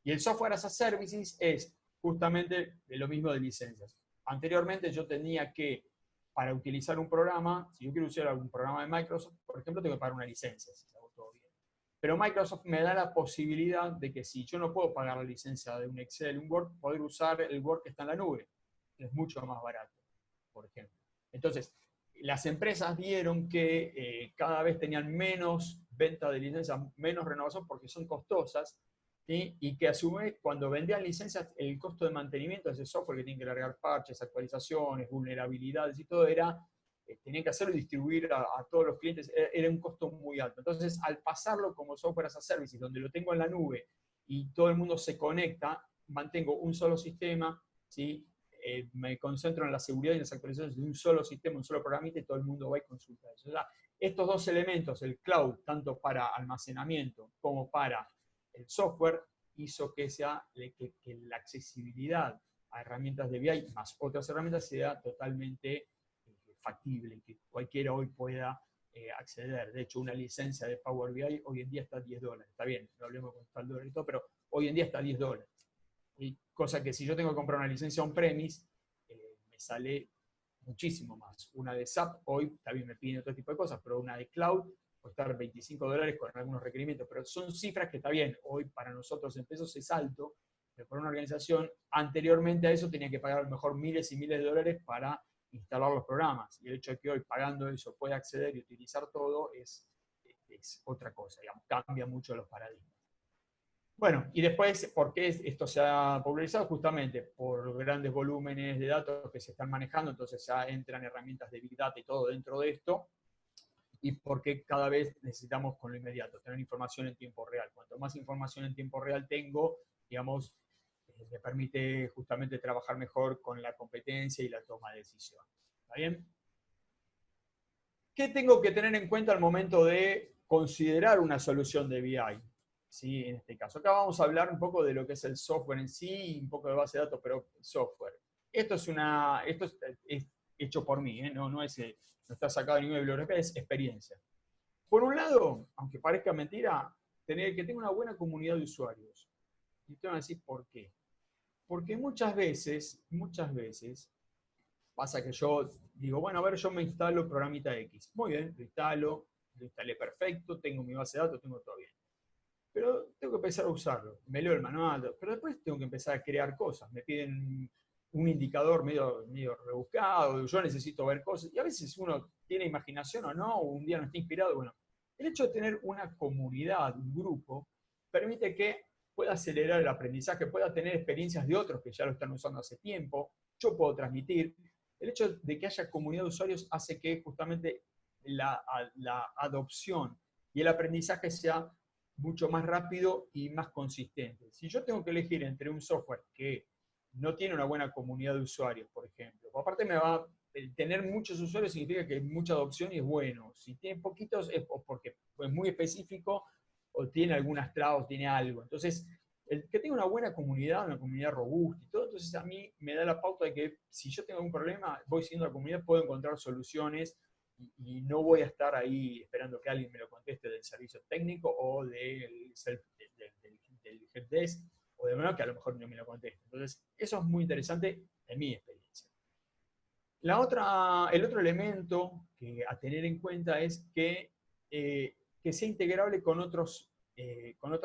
Y el software as a services es justamente lo mismo de licencias. Anteriormente yo tenía que, para utilizar un programa, si yo quiero usar algún programa de Microsoft, por ejemplo, tengo que pagar una licencia, si hago todo bien. Pero Microsoft me da la posibilidad de que si yo no puedo pagar la licencia de un Excel, un Word, poder usar el Word que está en la nube, que es mucho más barato, por ejemplo. Entonces, las empresas vieron que cada vez tenían menos venta de licencias, menos renovación porque son costosas, ¿sí? Y que a su vez, cuando vendían licencias, el costo de mantenimiento de ese software que tienen que largar parches, actualizaciones, vulnerabilidades y todo, tenían que hacerlo y distribuir a todos los clientes, era un costo muy alto. Entonces, al pasarlo como software as a service, donde lo tengo en la nube y todo el mundo se conecta, mantengo un solo sistema, ¿sí? Me concentro en la seguridad y las actualizaciones de un solo sistema, un solo programita y todo el mundo va y consulta eso. O sea, estos dos elementos, el cloud, tanto para almacenamiento como para el software, hizo que la accesibilidad a herramientas de BI más otras herramientas sea totalmente factible, que cualquiera hoy pueda acceder. De hecho, una licencia de Power BI hoy en día está a $10. Está bien, no hablemos con tal dólar y todo, pero hoy en día está a $10. Y cosa que si yo tengo que comprar una licencia on-premise, me sale muchísimo más. Una de SAP hoy también me piden otro tipo de cosas, pero una de cloud puede estar $25 con algunos requerimientos, pero son cifras que está bien. Hoy para nosotros en pesos es alto, pero para una organización anteriormente a eso tenía que pagar a lo mejor miles y miles de dólares para instalar los programas. Y el hecho de que hoy pagando eso pueda acceder y utilizar todo es otra cosa, digamos, cambia mucho los paradigmas. Bueno, y después, ¿por qué esto se ha popularizado? Justamente por grandes volúmenes de datos que se están manejando, entonces ya entran herramientas de Big Data y todo dentro de esto, y porque cada vez necesitamos con lo inmediato, tener información en tiempo real. Cuanto más información en tiempo real tengo, digamos, me permite justamente trabajar mejor con la competencia y la toma de decisión. ¿Está bien? ¿Qué tengo que tener en cuenta al momento de considerar una solución de BI? ¿Sí? En este caso. Acá vamos a hablar un poco de lo que es el software en sí, un poco de base de datos, pero software. Esto es hecho por mí, no está sacado de ninguna bibliografía, es experiencia. Por un lado, aunque parezca mentira, que tenga una buena comunidad de usuarios. Y te van a decir por qué. Porque muchas veces, pasa que yo digo, bueno, a ver, yo me instalo el programita X. Muy bien, lo instalé perfecto, tengo mi base de datos, tengo todo bien. Pero tengo que empezar a usarlo. Me leo el manual, pero después tengo que empezar a crear cosas. Me piden un indicador medio rebuscado, yo necesito ver cosas. Y a veces uno tiene imaginación o no, o un día no está inspirado. Bueno, el hecho de tener una comunidad, un grupo, permite que pueda acelerar el aprendizaje, pueda tener experiencias de otros que ya lo están usando hace tiempo. Yo puedo transmitir. El hecho de que haya comunidad de usuarios hace que justamente la adopción y el aprendizaje sea mucho más rápido y más consistente. Si yo tengo que elegir entre un software que no tiene una buena comunidad de usuarios, por ejemplo, aparte tener muchos usuarios significa que hay mucha adopción y es bueno. Si tiene poquitos es porque es muy específico o tiene algunas trabas, tiene algo. Entonces, el que tenga una buena comunidad, una comunidad robusta y todo, entonces a mí me da la pauta de que si yo tengo un problema, voy siguiendo la comunidad, puedo encontrar soluciones y no voy a estar ahí esperando que alguien me lo conteste del servicio técnico o del helpdesk o de manera que a lo mejor no me lo conteste. Entonces, eso es muy interesante en mi experiencia. El otro elemento a tener en cuenta es que sea integrable con otros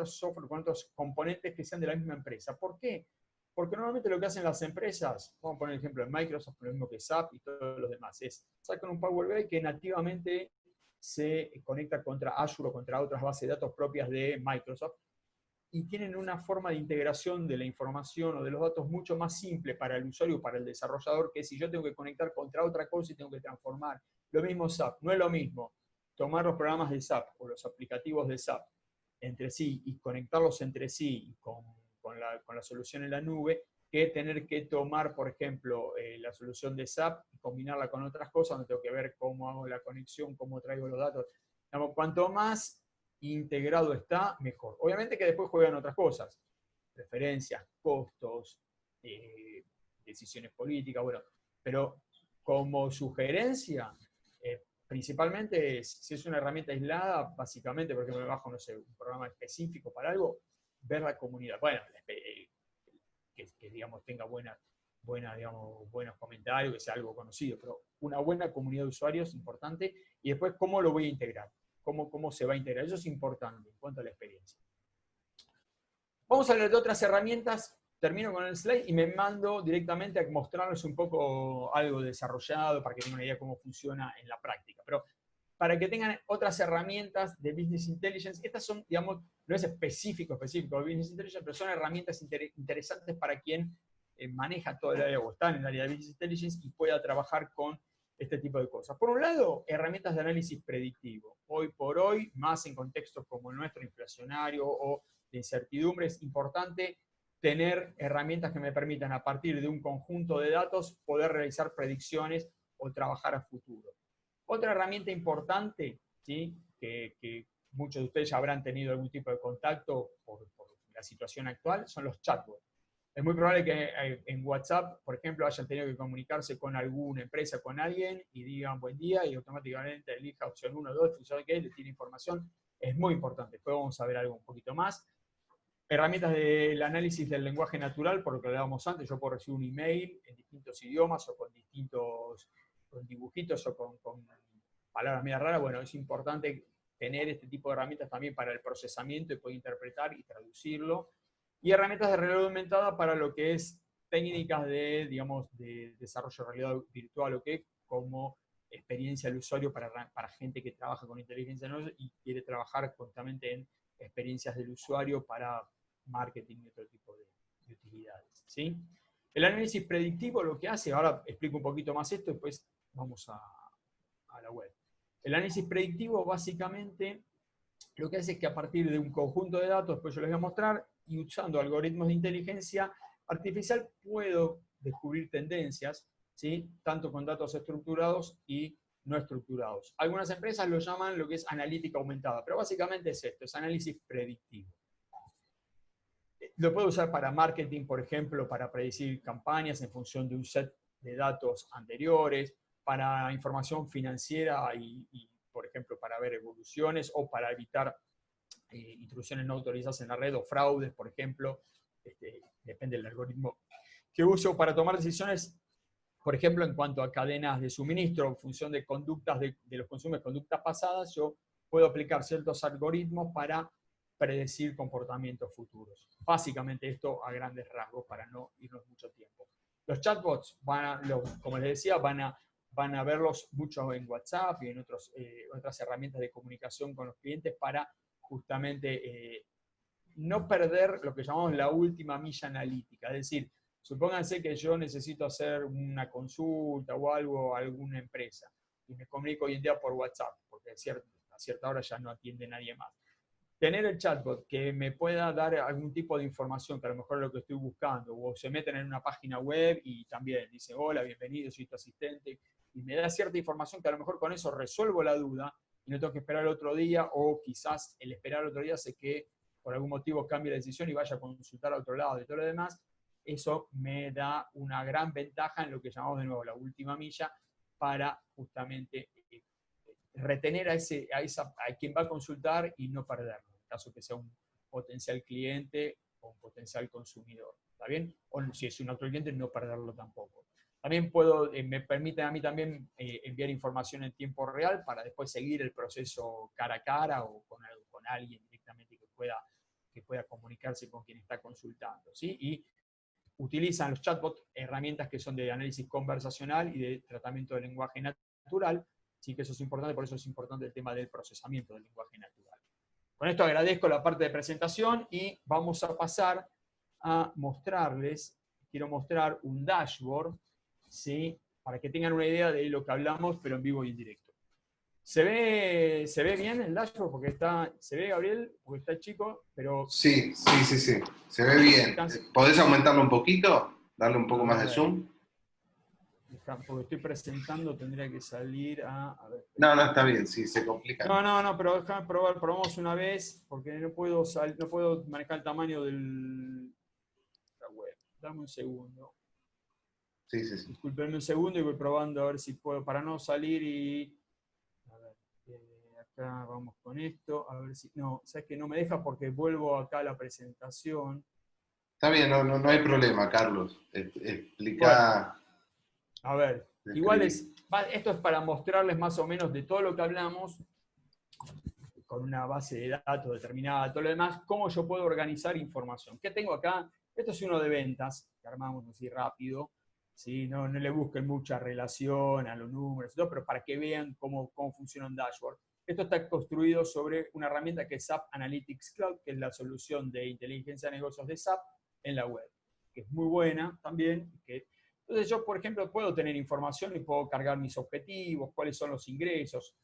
software, con otros componentes que sean de la misma empresa. ¿Por qué? Porque normalmente lo que hacen las empresas, vamos a poner el ejemplo de Microsoft, lo mismo que SAP y todos los demás, es sacan un Power BI que nativamente se conecta contra Azure o contra otras bases de datos propias de Microsoft y tienen una forma de integración de la información o de los datos mucho más simple para el usuario o para el desarrollador que si yo tengo que conectar contra otra cosa y tengo que transformar. Lo mismo SAP, no es lo mismo tomar los programas de SAP o los aplicativos de SAP entre sí y conectarlos entre sí con la solución en la nube, que tener que tomar, por ejemplo, la solución de SAP y combinarla con otras cosas, donde tengo que ver cómo hago la conexión, cómo traigo los datos. Digamos, cuanto más integrado está, mejor. Obviamente que después juegan otras cosas, preferencias, costos, decisiones políticas, bueno, pero como sugerencia, principalmente si es una herramienta aislada, básicamente porque me bajo, no sé, un programa específico para algo, ver la comunidad. Bueno, que digamos, tenga digamos, buenos comentarios, que sea algo conocido, pero una buena comunidad de usuarios es importante, y después cómo lo voy a integrar, cómo se va a integrar, eso es importante en cuanto a la experiencia. Vamos a hablar de otras herramientas, termino con el slide y me mando directamente a mostrarles un poco algo desarrollado para que tengan una idea de cómo funciona en la práctica, pero para que tengan otras herramientas de Business Intelligence. Estas son, digamos, no es específico de Business Intelligence, pero son herramientas interesantes para quien maneja todo el área o está en el área de Business Intelligence y pueda trabajar con este tipo de cosas. Por un lado, herramientas de análisis predictivo. Hoy por hoy, más en contextos como el nuestro, inflacionario o de incertidumbre, es importante tener herramientas que me permitan, a partir de un conjunto de datos, poder realizar predicciones o trabajar a futuro. Otra herramienta importante, ¿sí?, que muchos de ustedes ya habrán tenido algún tipo de contacto por la situación actual, son los chatbots. es muy probable que en WhatsApp, por ejemplo, hayan tenido que comunicarse con alguna empresa, con alguien, y digan buen día, y automáticamente elija opción 1, 2, función que le tiene información. Es muy importante. Después vamos a ver algo un poquito más. Herramientas del análisis del lenguaje natural, por lo que hablábamos antes, yo puedo recibir un email en distintos idiomas o con distintos con dibujitos o con palabras medio raras. Bueno, es importante tener este tipo de herramientas también para el procesamiento y poder interpretar y traducirlo. Y herramientas de realidad aumentada para lo que es técnicas de, digamos, de desarrollo de realidad virtual, o que como experiencia del usuario para gente que trabaja con inteligencia artificial y quiere trabajar constantemente en experiencias del usuario para marketing y otro tipo de utilidades, ¿sí? El análisis predictivo lo que hace, ahora explico un poquito más esto, después vamos a la web. El análisis predictivo básicamente lo que hace es que a partir de un conjunto de datos, después yo les voy a mostrar, y usando algoritmos de inteligencia artificial puedo descubrir tendencias, ¿sí? Tanto con datos estructurados y no estructurados. Algunas empresas lo llaman lo que es analítica aumentada, pero básicamente es esto, es análisis predictivo. Lo puedo usar para marketing, por ejemplo, para predecir campañas en función de un set de datos anteriores, para información financiera y por ejemplo, para ver evoluciones o para evitar intrusiones no autorizadas en la red o fraudes, por ejemplo. Depende del algoritmo que uso para tomar decisiones, por ejemplo, en cuanto a cadenas de suministro, en función de conductas de los consumidores, conductas pasadas, yo puedo aplicar ciertos algoritmos para predecir comportamientos futuros. Básicamente esto a grandes rasgos para no irnos mucho tiempo. Los chatbots, como les decía, van a verlos mucho en WhatsApp y en otras herramientas de comunicación con los clientes para justamente no perder lo que llamamos la última milla analítica. Es decir, supónganse que yo necesito hacer una consulta o algo a alguna empresa y me comunico hoy en día por WhatsApp, porque a cierta hora ya no atiende nadie más. Tener el chatbot que me pueda dar algún tipo de información que a lo mejor es lo que estoy buscando, o se meten en una página web y también dice, hola, bienvenido, soy tu asistente, y me da cierta información que a lo mejor con eso resuelvo la duda y no tengo que esperar el otro día, o quizás el esperar el otro día hace que por algún motivo cambie la decisión y vaya a consultar a otro lado y todo lo demás. Eso me da una gran ventaja en lo que llamamos de nuevo la última milla para justamente retener a quien va a consultar y no perderlo, en caso que sea un potencial cliente o un potencial consumidor, ¿está bien? O si es un otro cliente, no perderlo tampoco. También me permiten a mí también enviar información en tiempo real para después seguir el proceso cara a cara o con alguien directamente que pueda comunicarse con quien está consultando, ¿sí? Y utilizan los chatbots herramientas que son de análisis conversacional y de tratamiento del lenguaje natural. Sí, que eso es importante, por eso es importante el tema del procesamiento del lenguaje natural. Con esto agradezco la parte de presentación y vamos a pasar a mostrarles, quiero mostrar un dashboard, ¿sí? Para que tengan una idea de lo que hablamos, pero en vivo y en directo. ¿Se ve bien el dashboard? Porque ¿se ve, Gabriel? Porque está chico, pero... Sí. Se ve bien. ¿Podés aumentarlo un poquito? Darle un poco más de zoom. Porque estoy presentando, tendría que salir a ver. No, está bien, sí, se complica. No, pero déjame probar, probamos una vez, porque no puedo manejar el tamaño de la web. Dame un segundo. Sí. Disculpenme un segundo y voy probando a ver si puedo, para no salir y... A ver, acá vamos con esto, a ver si... No, sabes que no me deja porque vuelvo acá a la presentación. Está bien, no hay problema, Carlos. Explica... Bueno, a ver, igual esto es para mostrarles más o menos de todo lo que hablamos, con una base de datos determinada, todo lo demás, cómo yo puedo organizar información. ¿Qué tengo acá? Esto es uno de ventas, que armamos así rápido, ¿sí? No le busquen mucha relación a los números, pero para que vean cómo funciona un dashboard. Esto está construido sobre una herramienta que es SAP Analytics Cloud, que es la solución de inteligencia de negocios de SAP en la web, que es muy buena también. Entonces yo, por ejemplo, puedo tener información y puedo cargar mis objetivos, cuáles son los ingresos,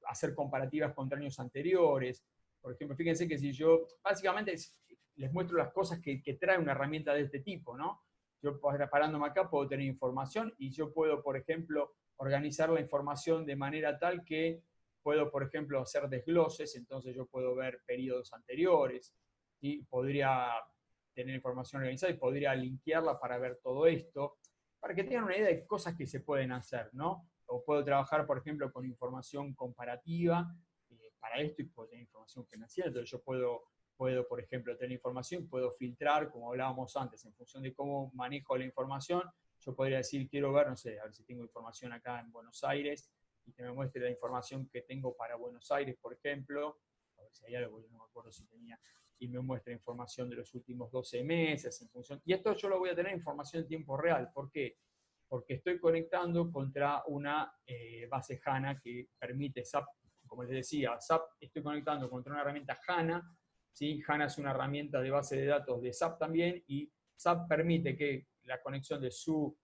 hacer comparativas contra años anteriores. Por ejemplo, fíjense que si yo, básicamente les muestro las cosas que trae una herramienta de este tipo, ¿no? Yo parándome acá puedo tener información y yo puedo, por ejemplo, organizar la información de manera tal que puedo, por ejemplo, hacer desgloses, entonces yo puedo ver periodos anteriores y podría tener información organizada y podría linkearla para ver todo esto, para que tengan una idea de cosas que se pueden hacer, ¿no? O puedo trabajar, por ejemplo, con información comparativa para esto y puedo tener información financiera. Entonces yo puedo, por ejemplo, tener información, puedo filtrar, como hablábamos antes, en función de cómo manejo la información. Yo podría decir, quiero ver, no sé, a ver si tengo información acá en Buenos Aires y que me muestre la información que tengo para Buenos Aires, por ejemplo. A ver si hay algo, yo no me acuerdo si tenía. Y me muestra información de los últimos 12 meses en función. Y esto yo lo voy a tener información en tiempo real. ¿Por qué? Porque estoy conectando contra una base HANA que permite SAP, como les decía, SAP estoy conectando contra una herramienta HANA, ¿sí? HANA es una herramienta de base de datos de SAP también, y SAP permite que la conexión de su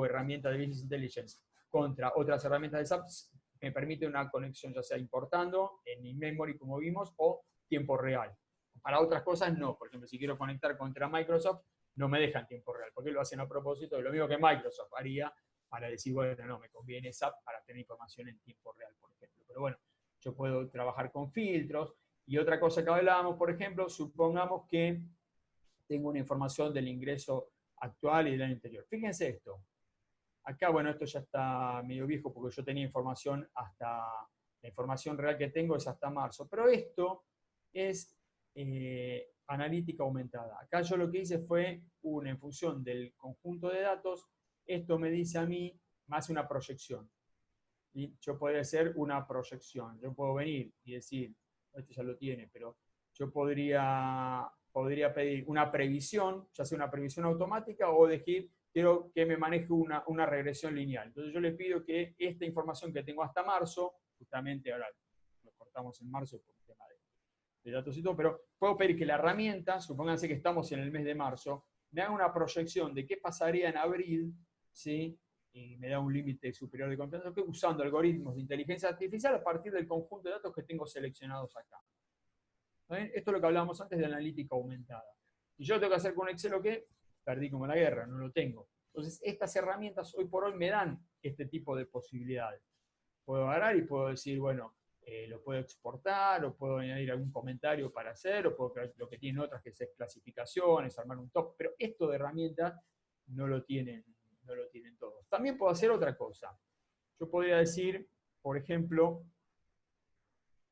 herramienta de Business Intelligence contra otras herramientas de SAP me permite una conexión ya sea importando en in-memory como vimos o tiempo real. Para otras cosas no, por ejemplo si quiero conectar contra Microsoft no me deja en tiempo real, porque lo hacen a propósito de lo mismo que Microsoft haría para decir, bueno, no, me conviene SAP para tener información en tiempo real, por ejemplo. Pero bueno, yo puedo trabajar con filtros. Y otra cosa que hablábamos, por ejemplo, supongamos que tengo una información del ingreso actual y del año anterior. Fíjense esto. Acá, bueno, esto ya está medio viejo porque yo tenía información hasta, la información real que tengo es hasta marzo. Pero esto es analítica aumentada. Acá yo lo que hice fue, en función del conjunto de datos, esto me dice a mí, me hace una proyección. Y yo podría hacer una proyección. Yo puedo venir y decir, este ya lo tiene, pero yo podría pedir una previsión, ya sea una previsión automática o decir, quiero que me maneje una regresión lineal. Entonces yo le pido que esta información que tengo hasta marzo, justamente ahora lo cortamos en marzo por el tema de datos y todo, pero puedo pedir que la herramienta, supónganse que estamos en el mes de marzo, me haga una proyección de qué pasaría en abril, ¿sí? Y me da un límite superior de confianza, usando algoritmos de inteligencia artificial a partir del conjunto de datos que tengo seleccionados acá. ¿Ven? Esto es lo que hablábamos antes de analítica aumentada. Y yo tengo que hacer con Excel lo que perdí como la guerra, no lo tengo. Entonces, estas herramientas hoy por hoy me dan este tipo de posibilidades. Puedo agarrar y puedo decir, bueno, lo puedo exportar, o puedo añadir algún comentario para hacer, o puedo crear lo que tienen otras, que es clasificaciones, armar un top, pero esto de herramientas no lo tienen todos. También puedo hacer otra cosa. Yo podría decir, por ejemplo,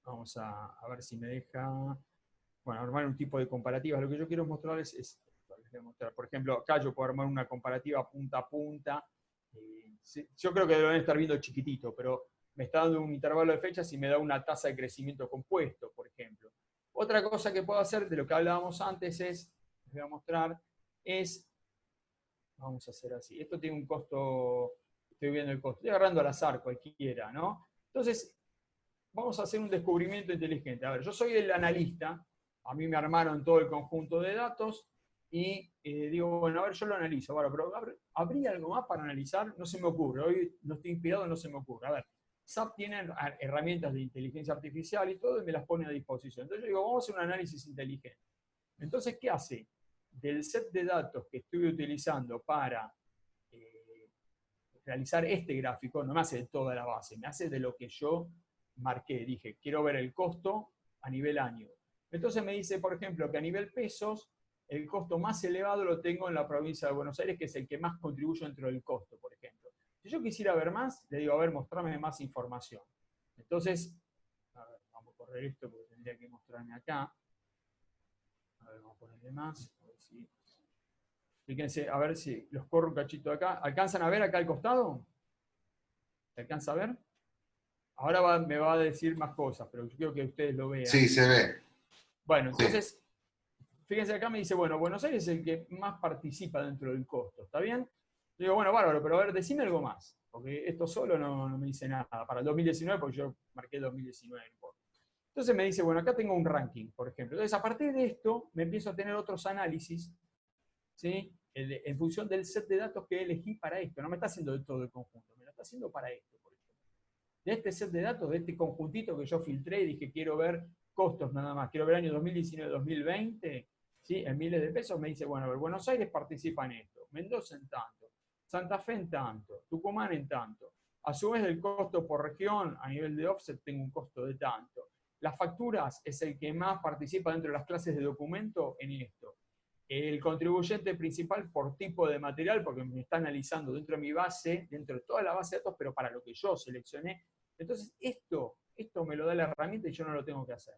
vamos a ver si me deja, bueno, armar un tipo de comparativas. Lo que yo quiero mostrarles es, por ejemplo, acá yo puedo armar una comparativa punta a punta. Yo creo que deben estar viendo chiquitito, pero me está dando un intervalo de fechas y me da una tasa de crecimiento compuesto, por ejemplo. Otra cosa que puedo hacer, de lo que hablábamos antes, les voy a mostrar, vamos a hacer así. Esto tiene un costo, estoy viendo el costo, estoy agarrando al azar cualquiera, ¿no? Entonces, vamos a hacer un descubrimiento inteligente. A ver, yo soy el analista, a mí me armaron todo el conjunto de datos y digo, bueno, a ver, yo lo analizo. Bueno, pero ¿habría algo más para analizar? No se me ocurre, hoy no estoy inspirado, no se me ocurre. A ver, SAP tiene herramientas de inteligencia artificial y todo y me las pone a disposición. Entonces yo digo, vamos a hacer un análisis inteligente. Entonces, ¿qué hace? Del set de datos que estoy utilizando para realizar este gráfico, no me hace de toda la base, me hace de lo que yo marqué. Dije, quiero ver el costo a nivel año. Entonces me dice, por ejemplo, que a nivel pesos, el costo más elevado lo tengo en la provincia de Buenos Aires, que es el que más contribuye dentro del costo, por ejemplo. Si yo quisiera ver más, le digo, a ver, mostrame más información. Entonces, a ver, vamos a correr esto porque tendría que mostrarme acá. A ver, vamos a ponerle más. A ver si... Fíjense, a ver si los corro un cachito de acá. ¿Alcanzan a ver acá al costado? ¿Se alcanza a ver? Ahora me va a decir más cosas, pero yo quiero que ustedes lo vean. Sí, se ve. Bueno, entonces, fíjense acá me dice, bueno, Buenos Aires es el que más participa dentro del costo, ¿está bien? Yo digo, bueno, bárbaro, pero a ver, decime algo más, porque esto solo no me dice nada. Para el 2019, porque yo marqué 2019. Entonces me dice, bueno, acá tengo un ranking, por ejemplo. Entonces, a partir de esto, me empiezo a tener otros análisis, ¿sí? En función del set de datos que elegí para esto. No me está haciendo de todo el conjunto, me lo está haciendo para esto, por ejemplo. De este set de datos, de este conjuntito que yo filtré y dije, quiero ver costos nada más, quiero ver año 2019-2020, ¿sí? En miles de pesos, me dice, bueno, a ver, Buenos Aires participa en esto, Mendoza en tanto, Santa Fe en tanto, Tucumán en tanto. A su vez, el costo por región, a nivel de offset, tengo un costo de tanto. las facturas es el que más participa dentro de las clases de documento en esto. El contribuyente principal por tipo de material, porque me está analizando dentro de mi base, dentro de toda la base de datos, pero para lo que yo seleccioné. Entonces, esto me lo da la herramienta y yo no lo tengo que hacer.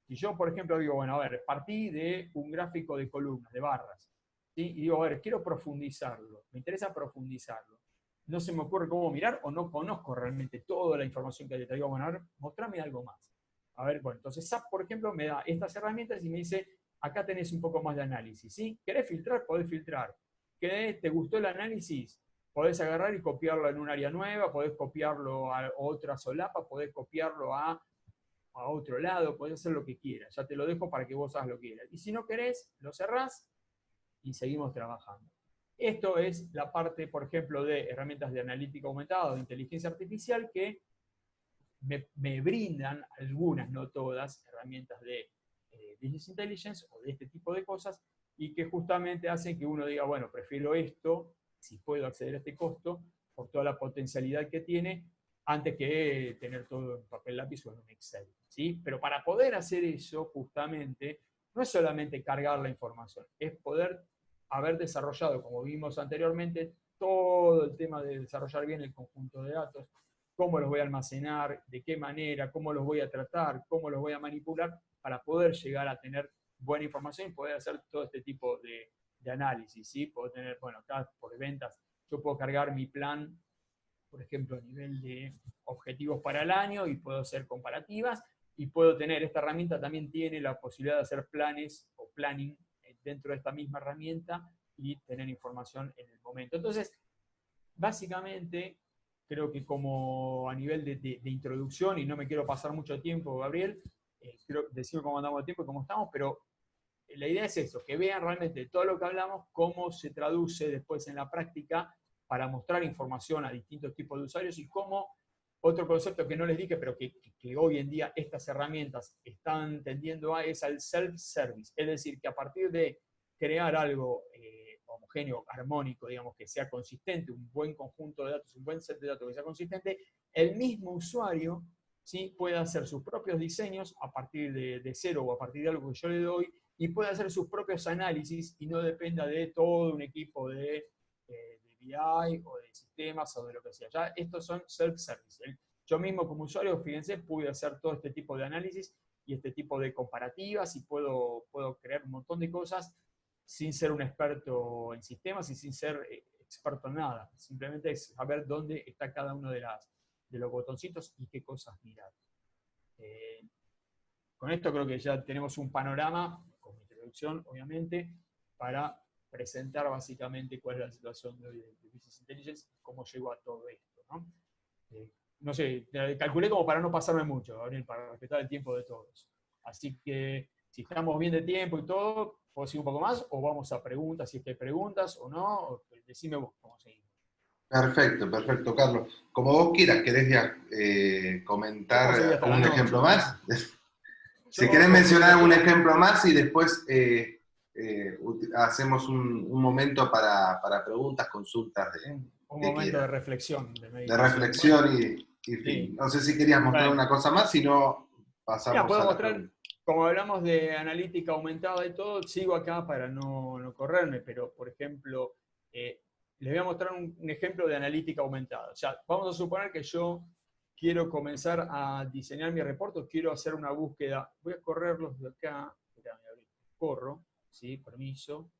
Si yo, por ejemplo, digo, bueno, a ver, partí de un gráfico de columnas, de barras, ¿sí? Y digo, a ver, quiero profundizarlo, me interesa profundizarlo. No se me ocurre cómo mirar o no conozco realmente toda la información que hay detrás. Digo, bueno, a ver, mostrame algo más. A ver, bueno, entonces SAP, por ejemplo, me da estas herramientas y me dice, acá tenés un poco más de análisis, ¿sí? ¿Querés filtrar? Podés filtrar. ¿Te gustó el análisis? Podés agarrar y copiarlo en un área nueva, podés copiarlo a otra solapa, podés copiarlo a otro lado, podés hacer lo que quieras. Ya te lo dejo para que vos hagas lo que quieras. Y si no querés, lo cerrás y seguimos trabajando. Esto es la parte, por ejemplo, de herramientas de analítica aumentada o de inteligencia artificial que me brindan algunas, no todas, herramientas de Business Intelligence o de este tipo de cosas y que justamente hacen que uno diga, bueno, prefiero esto, si puedo acceder a este costo, por toda la potencialidad que tiene, antes que tener todo en papel lápiz o en un Excel, ¿sí? Pero para poder hacer eso, justamente, no es solamente cargar la información, es poder haber desarrollado, como vimos anteriormente, todo el tema de desarrollar bien el conjunto de datos, cómo los voy a almacenar, de qué manera, cómo los voy a tratar, cómo los voy a manipular, para poder llegar a tener buena información y poder hacer todo este tipo de análisis, ¿sí? Puedo tener, bueno, acá por ventas, yo puedo cargar mi plan, por ejemplo, a nivel de objetivos para el año y puedo hacer comparativas y puedo tener, esta herramienta también tiene la posibilidad de hacer planes o planning dentro de esta misma herramienta y tener información en el momento. Entonces, básicamente, creo que como a nivel de introducción, y no me quiero pasar mucho tiempo, Gabriel, quiero decir cómo andamos de tiempo y cómo estamos, pero la idea es eso, que vean realmente todo lo que hablamos, cómo se traduce después en la práctica para mostrar información a distintos tipos de usuarios y cómo, otro concepto que no les dije, pero que hoy en día estas herramientas están tendiendo a, es al self-service, es decir, que a partir de crear algo homogéneo, armónico, digamos, que sea consistente, un buen conjunto de datos, un buen set de datos que sea consistente, el mismo usuario, ¿sí?, puede hacer sus propios diseños a partir de cero o a partir de algo que yo le doy y puede hacer sus propios análisis y no dependa de todo un equipo de BI o de sistemas o de lo que sea. Ya estos son self-service. Yo mismo como usuario, fíjense, pude hacer todo este tipo de análisis y este tipo de comparativas y puedo crear un montón de cosas sin ser un experto en sistemas y sin ser experto en nada. Simplemente es saber dónde está cada uno de los botoncitos y qué cosas mirar. Con esto creo que ya tenemos un panorama, con mi introducción obviamente, para presentar básicamente cuál es la situación de hoy de Business Intelligence y cómo llegó a todo esto, ¿no? No sé, calculé como para no pasarme mucho, Gabriel, para respetar el tiempo de todos. Así que si estamos bien de tiempo y todo, ¿puedo seguir un poco más? O vamos a preguntas, si es que hay preguntas o no, o decime vos cómo seguimos. Perfecto, perfecto, Carlos. Como vos quieras, ¿querés ya comentar un ejemplo más? Si querés mencionar algún ejemplo más y después hacemos un momento para preguntas, consultas, un momento de reflexión, de meditación. De reflexión bueno, y fin. Sí. No sé si querías mostrar una cosa más, si no pasamos puedo a la mostrar, pregunta. como hablamos de analítica aumentada y todo, sigo acá para no correrme, pero por ejemplo, les voy a mostrar un ejemplo de analítica aumentada. O sea, vamos a suponer que yo quiero comenzar a diseñar mi reporte, quiero hacer una búsqueda. Voy a correrlos de acá. Corro, ¿sí? Permiso,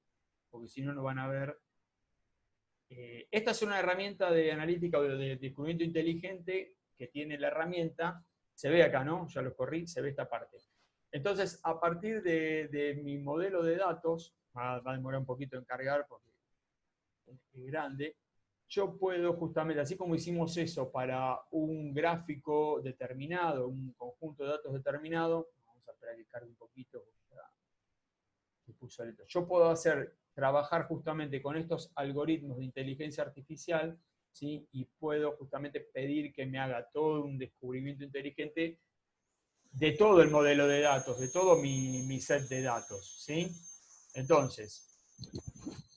porque si no, no van a ver. Esta es una herramienta de analítica o de descubrimiento inteligente que tiene la herramienta. Se ve acá, ¿no? Ya lo corrí, se ve esta parte. Entonces, a partir de mi modelo de datos, va a demorar un poquito en cargar porque es grande, yo puedo justamente, así como hicimos eso para un gráfico determinado, un conjunto de datos determinado, vamos a esperar que cargue un poquito, yo puedo trabajar justamente con estos algoritmos de inteligencia artificial, ¿sí? Y puedo justamente pedir que me haga todo un descubrimiento inteligente de todo el modelo de datos, de todo mi set de datos, ¿sí? Entonces,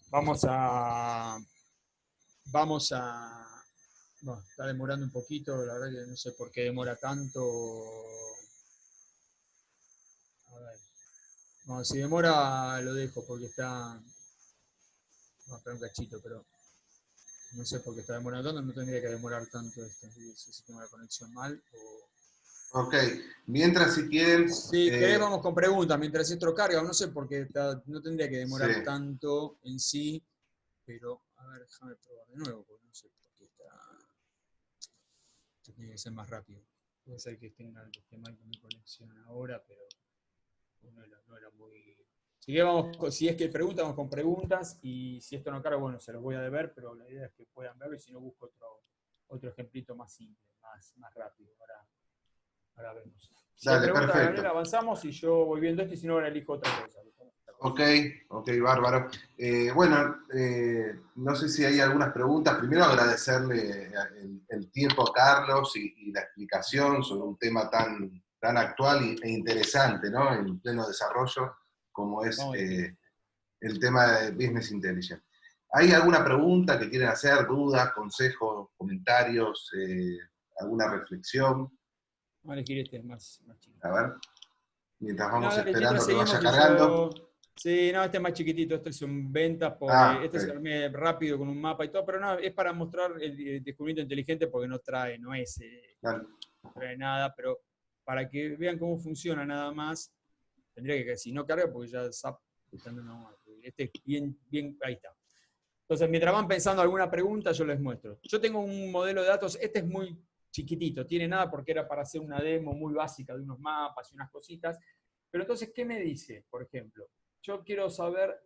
vamos a... Bueno, está demorando un poquito, la verdad que no sé por qué demora tanto. No, si demora lo dejo porque está... Vamos a esperar un cachito, pero no sé por qué está demorando tanto, no tendría que demorar tanto esto. No sé si tengo la conexión mal o... Ok, mientras si quieren, Si querés vamos con preguntas mientras esto carga, no sé por qué no tendría que sí, demorar tanto en sí, pero a ver, déjame probar de nuevo, porque no sé por qué esto tiene que ser más rápido. Puede ser que esté mal con mi conexión ahora, pero no era muy... Si es que preguntan, vamos con preguntas, y si esto no carga, bueno, se los voy a deber, pero la idea es que puedan verlo, y si no busco otro ejemplito más simple, más rápido. Ahora vemos. Si hay dale, preguntas, Gabriel, perfecto. avanzamos y yo voy viendo esto y si no, ahora elijo otra cosa. Ok, ok, bárbaro. Bueno, no sé si hay algunas preguntas. Primero agradecerle el tiempo a Carlos y la explicación sobre un tema tan actual e interesante, ¿no? En pleno desarrollo, como es Vamos a elegir. el tema de Business Intelligence. ¿Hay alguna pregunta que quieren hacer, dudas, consejos, comentarios, alguna reflexión? Vamos a elegir este más chiquito. A ver, mientras No, vamos dale, esperando mientras que vaya seguimos y cargando. yo... Sí, no, este es más chiquitito, este son ventas Ah, este se ok. armé rápido con un mapa y todo, pero no, es para mostrar el descubrimiento inteligente porque Dale. no trae nada, pero para que vean cómo funciona nada más, tendría que, si no carga, porque ya SAP está andando mal. Este es bien, ahí está. Entonces, mientras van pensando alguna pregunta, yo les muestro. Yo tengo un modelo de datos, este es muy chiquitito, tiene nada porque era para hacer una demo muy básica de unos mapas y unas cositas. Pero entonces, ¿qué me dice? Por ejemplo, yo quiero saber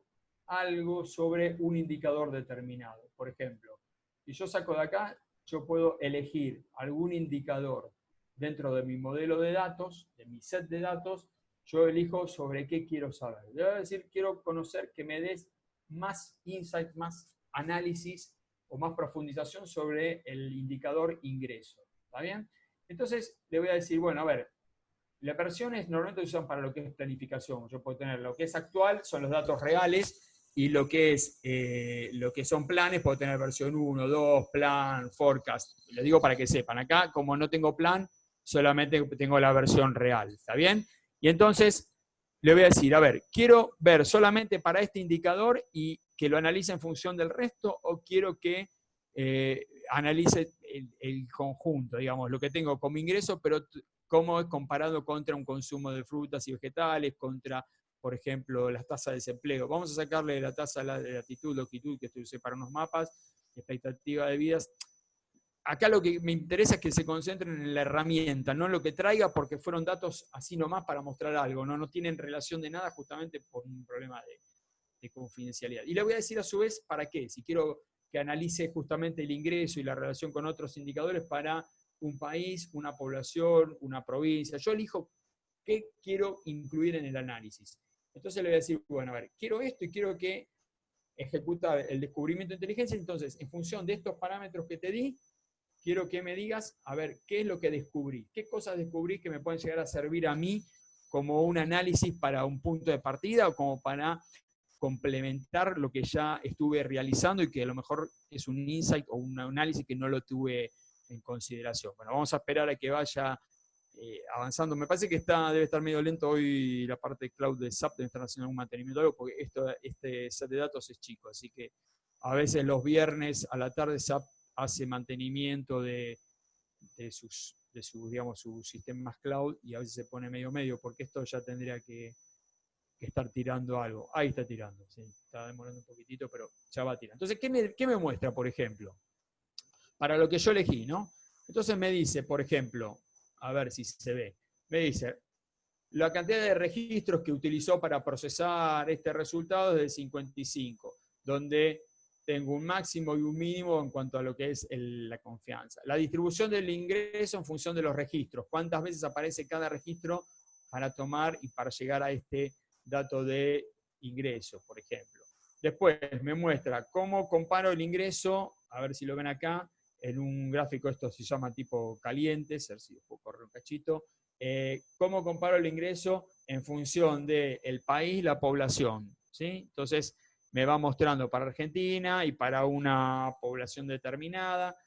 algo sobre un indicador determinado. Por ejemplo, si yo saco de acá, yo puedo elegir algún indicador dentro de mi modelo de datos, de mi set de datos, yo elijo sobre qué quiero saber. Le voy a decir, quiero conocer que me des más insight, más análisis o más profundización sobre el indicador ingreso. ¿Está bien? Entonces le voy a decir, bueno, a ver, las versiones normalmente se usan para lo que es planificación. Yo puedo tener lo que es actual, son los datos reales, y lo que son planes, puedo tener versión 1, 2, plan, forecast. Lo digo para que sepan. Acá, como no tengo plan, solamente tengo la versión real. ¿Está bien? Y entonces le voy a decir, a ver, quiero ver solamente para este indicador y que lo analice en función del resto, o quiero que analice el conjunto, digamos, lo que tengo como ingreso, pero cómo es comparado contra un consumo de frutas y vegetales, contra, por ejemplo, las tasas de desempleo. Vamos a sacarle la tasa de latitud, longitud, que estoy usando para unos mapas, expectativa de vidas. Acá lo que me interesa es que se concentren en la herramienta, no en lo que traiga, porque fueron datos así nomás para mostrar algo, no tienen relación de nada justamente por un problema de confidencialidad. Y le voy a decir a su vez para qué, si quiero que analice justamente el ingreso y la relación con otros indicadores para un país, una población, una provincia. Yo elijo qué quiero incluir en el análisis. Entonces le voy a decir, bueno, a ver, quiero esto y quiero que ejecuta el descubrimiento de inteligencia. Entonces, en función de estos parámetros que te di, quiero que me digas, a ver, qué es lo que descubrí, qué cosas descubrí que me pueden llegar a servir a mí como un análisis para un punto de partida o como para complementar lo que ya estuve realizando y que a lo mejor es un insight o un análisis que no lo tuve en consideración. Bueno, vamos a esperar a que vaya avanzando. Me parece que debe estar medio lento hoy la parte de cloud de SAP, debe estar haciendo algún mantenimiento, algo, porque este set de datos es chico, así que a veces los viernes a la tarde SAP hace mantenimiento digamos, sus sistemas cloud, y a veces se pone medio, porque esto ya tendría que estar tirando algo. Ahí está tirando, sí, está demorando un poquitito, pero ya va a tirar. Entonces, ¿qué me muestra, por ejemplo? Para lo que yo elegí, ¿no? Entonces me dice, por ejemplo, a ver si se ve, me dice, la cantidad de registros que utilizó para procesar este resultado es de 55, donde tengo un máximo y un mínimo en cuanto a lo que es la confianza. La distribución del ingreso en función de los registros, cuántas veces aparece cada registro para tomar y para llegar a este dato de ingreso, por ejemplo. Después me muestra cómo comparo el ingreso, a ver si lo ven acá, en un gráfico, esto se llama tipo caliente, a ver si puedo correr un cachito, cómo comparo el ingreso en función del país, la población, ¿sí? Entonces me va mostrando para Argentina y para una población determinada,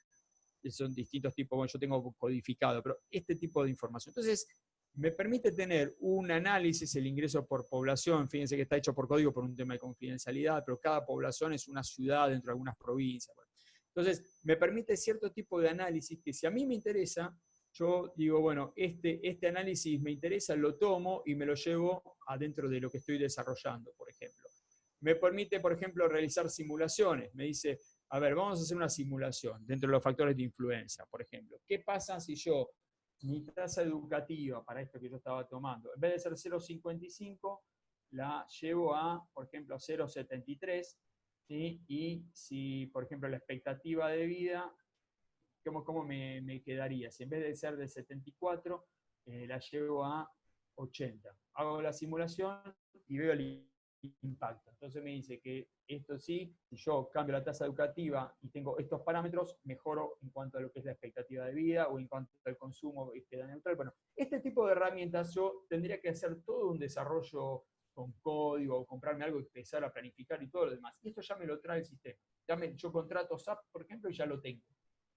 son distintos tipos, bueno, yo tengo codificado, pero este tipo de información. Entonces, me permite tener un análisis, el ingreso por población, fíjense que está hecho por código por un tema de confidencialidad, pero cada población es una ciudad dentro de algunas provincias. Bueno. Entonces, me permite cierto tipo de análisis que si a mí me interesa, yo digo, bueno, este análisis me interesa, lo tomo y me lo llevo adentro de lo que estoy desarrollando, por ejemplo. Me permite, por ejemplo, realizar simulaciones. Me dice, a ver, vamos a hacer una simulación dentro de los factores de influencia, por ejemplo. ¿Qué pasa si yo, mi tasa educativa para esto que yo estaba tomando, en vez de ser 0,55, la llevo a, por ejemplo, a 0,73, ¿sí? Y si, por ejemplo, la expectativa de vida, ¿cómo me quedaría? Si en vez de ser de 74, la llevo a 80. Hago la simulación y veo el impacto. Entonces me dice que esto sí, si yo cambio la tasa educativa y tengo estos parámetros, mejoro en cuanto a lo que es la expectativa de vida o en cuanto al consumo queda neutral. Bueno, este tipo de herramientas yo tendría que hacer todo un desarrollo con código o comprarme algo y empezar a planificar y todo lo demás. Y esto ya me lo trae el sistema. Yo contrato SAP, por ejemplo, y ya lo tengo.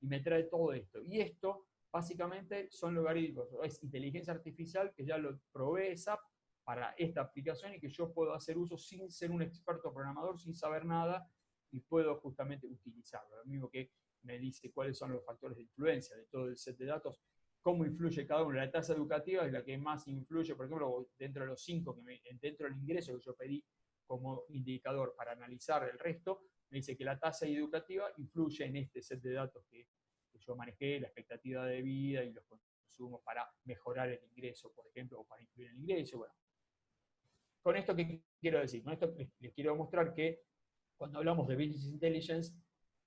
Y me trae todo esto. Y esto, básicamente, son logaritmos. Es inteligencia artificial que ya lo provee SAP para esta aplicación y que yo puedo hacer uso sin ser un experto programador, sin saber nada, y puedo justamente utilizarlo. Lo mismo que me dice cuáles son los factores de influencia de todo el set de datos, cómo influye cada uno. La tasa educativa es la que más influye, por ejemplo, dentro de los 5, dentro del ingreso que yo pedí como indicador para analizar el resto, me dice que la tasa educativa influye en este set de datos que yo manejé, la expectativa de vida y los consumos para mejorar el ingreso, por ejemplo, o para incluir el ingreso. Bueno, con esto, ¿qué quiero decir? Con esto les quiero mostrar que cuando hablamos de Business Intelligence,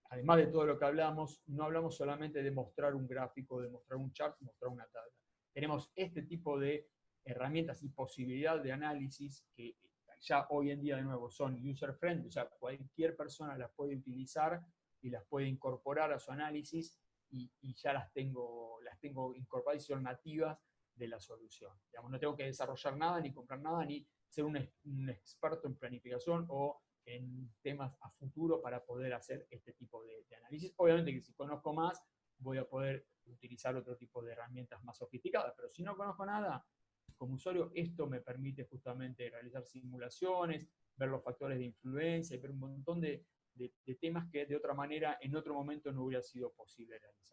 además de todo lo que hablamos, no hablamos solamente de mostrar un gráfico, de mostrar un chart, mostrar una tabla. Tenemos este tipo de herramientas y posibilidad de análisis que ya hoy en día, de nuevo, son user-friendly, o sea, cualquier persona las puede utilizar y las puede incorporar a su análisis y ya las tengo incorporadas y son nativas de la solución. Digamos, no tengo que desarrollar nada, ni comprar nada, ni ser un experto en planificación o en temas a futuro para poder hacer este tipo de análisis. Obviamente que si conozco más, voy a poder utilizar otro tipo de herramientas más sofisticadas, pero si no conozco nada, como usuario, esto me permite justamente realizar simulaciones, ver los factores de influencia y ver un montón de temas que de otra manera en otro momento no hubiera sido posible realizar.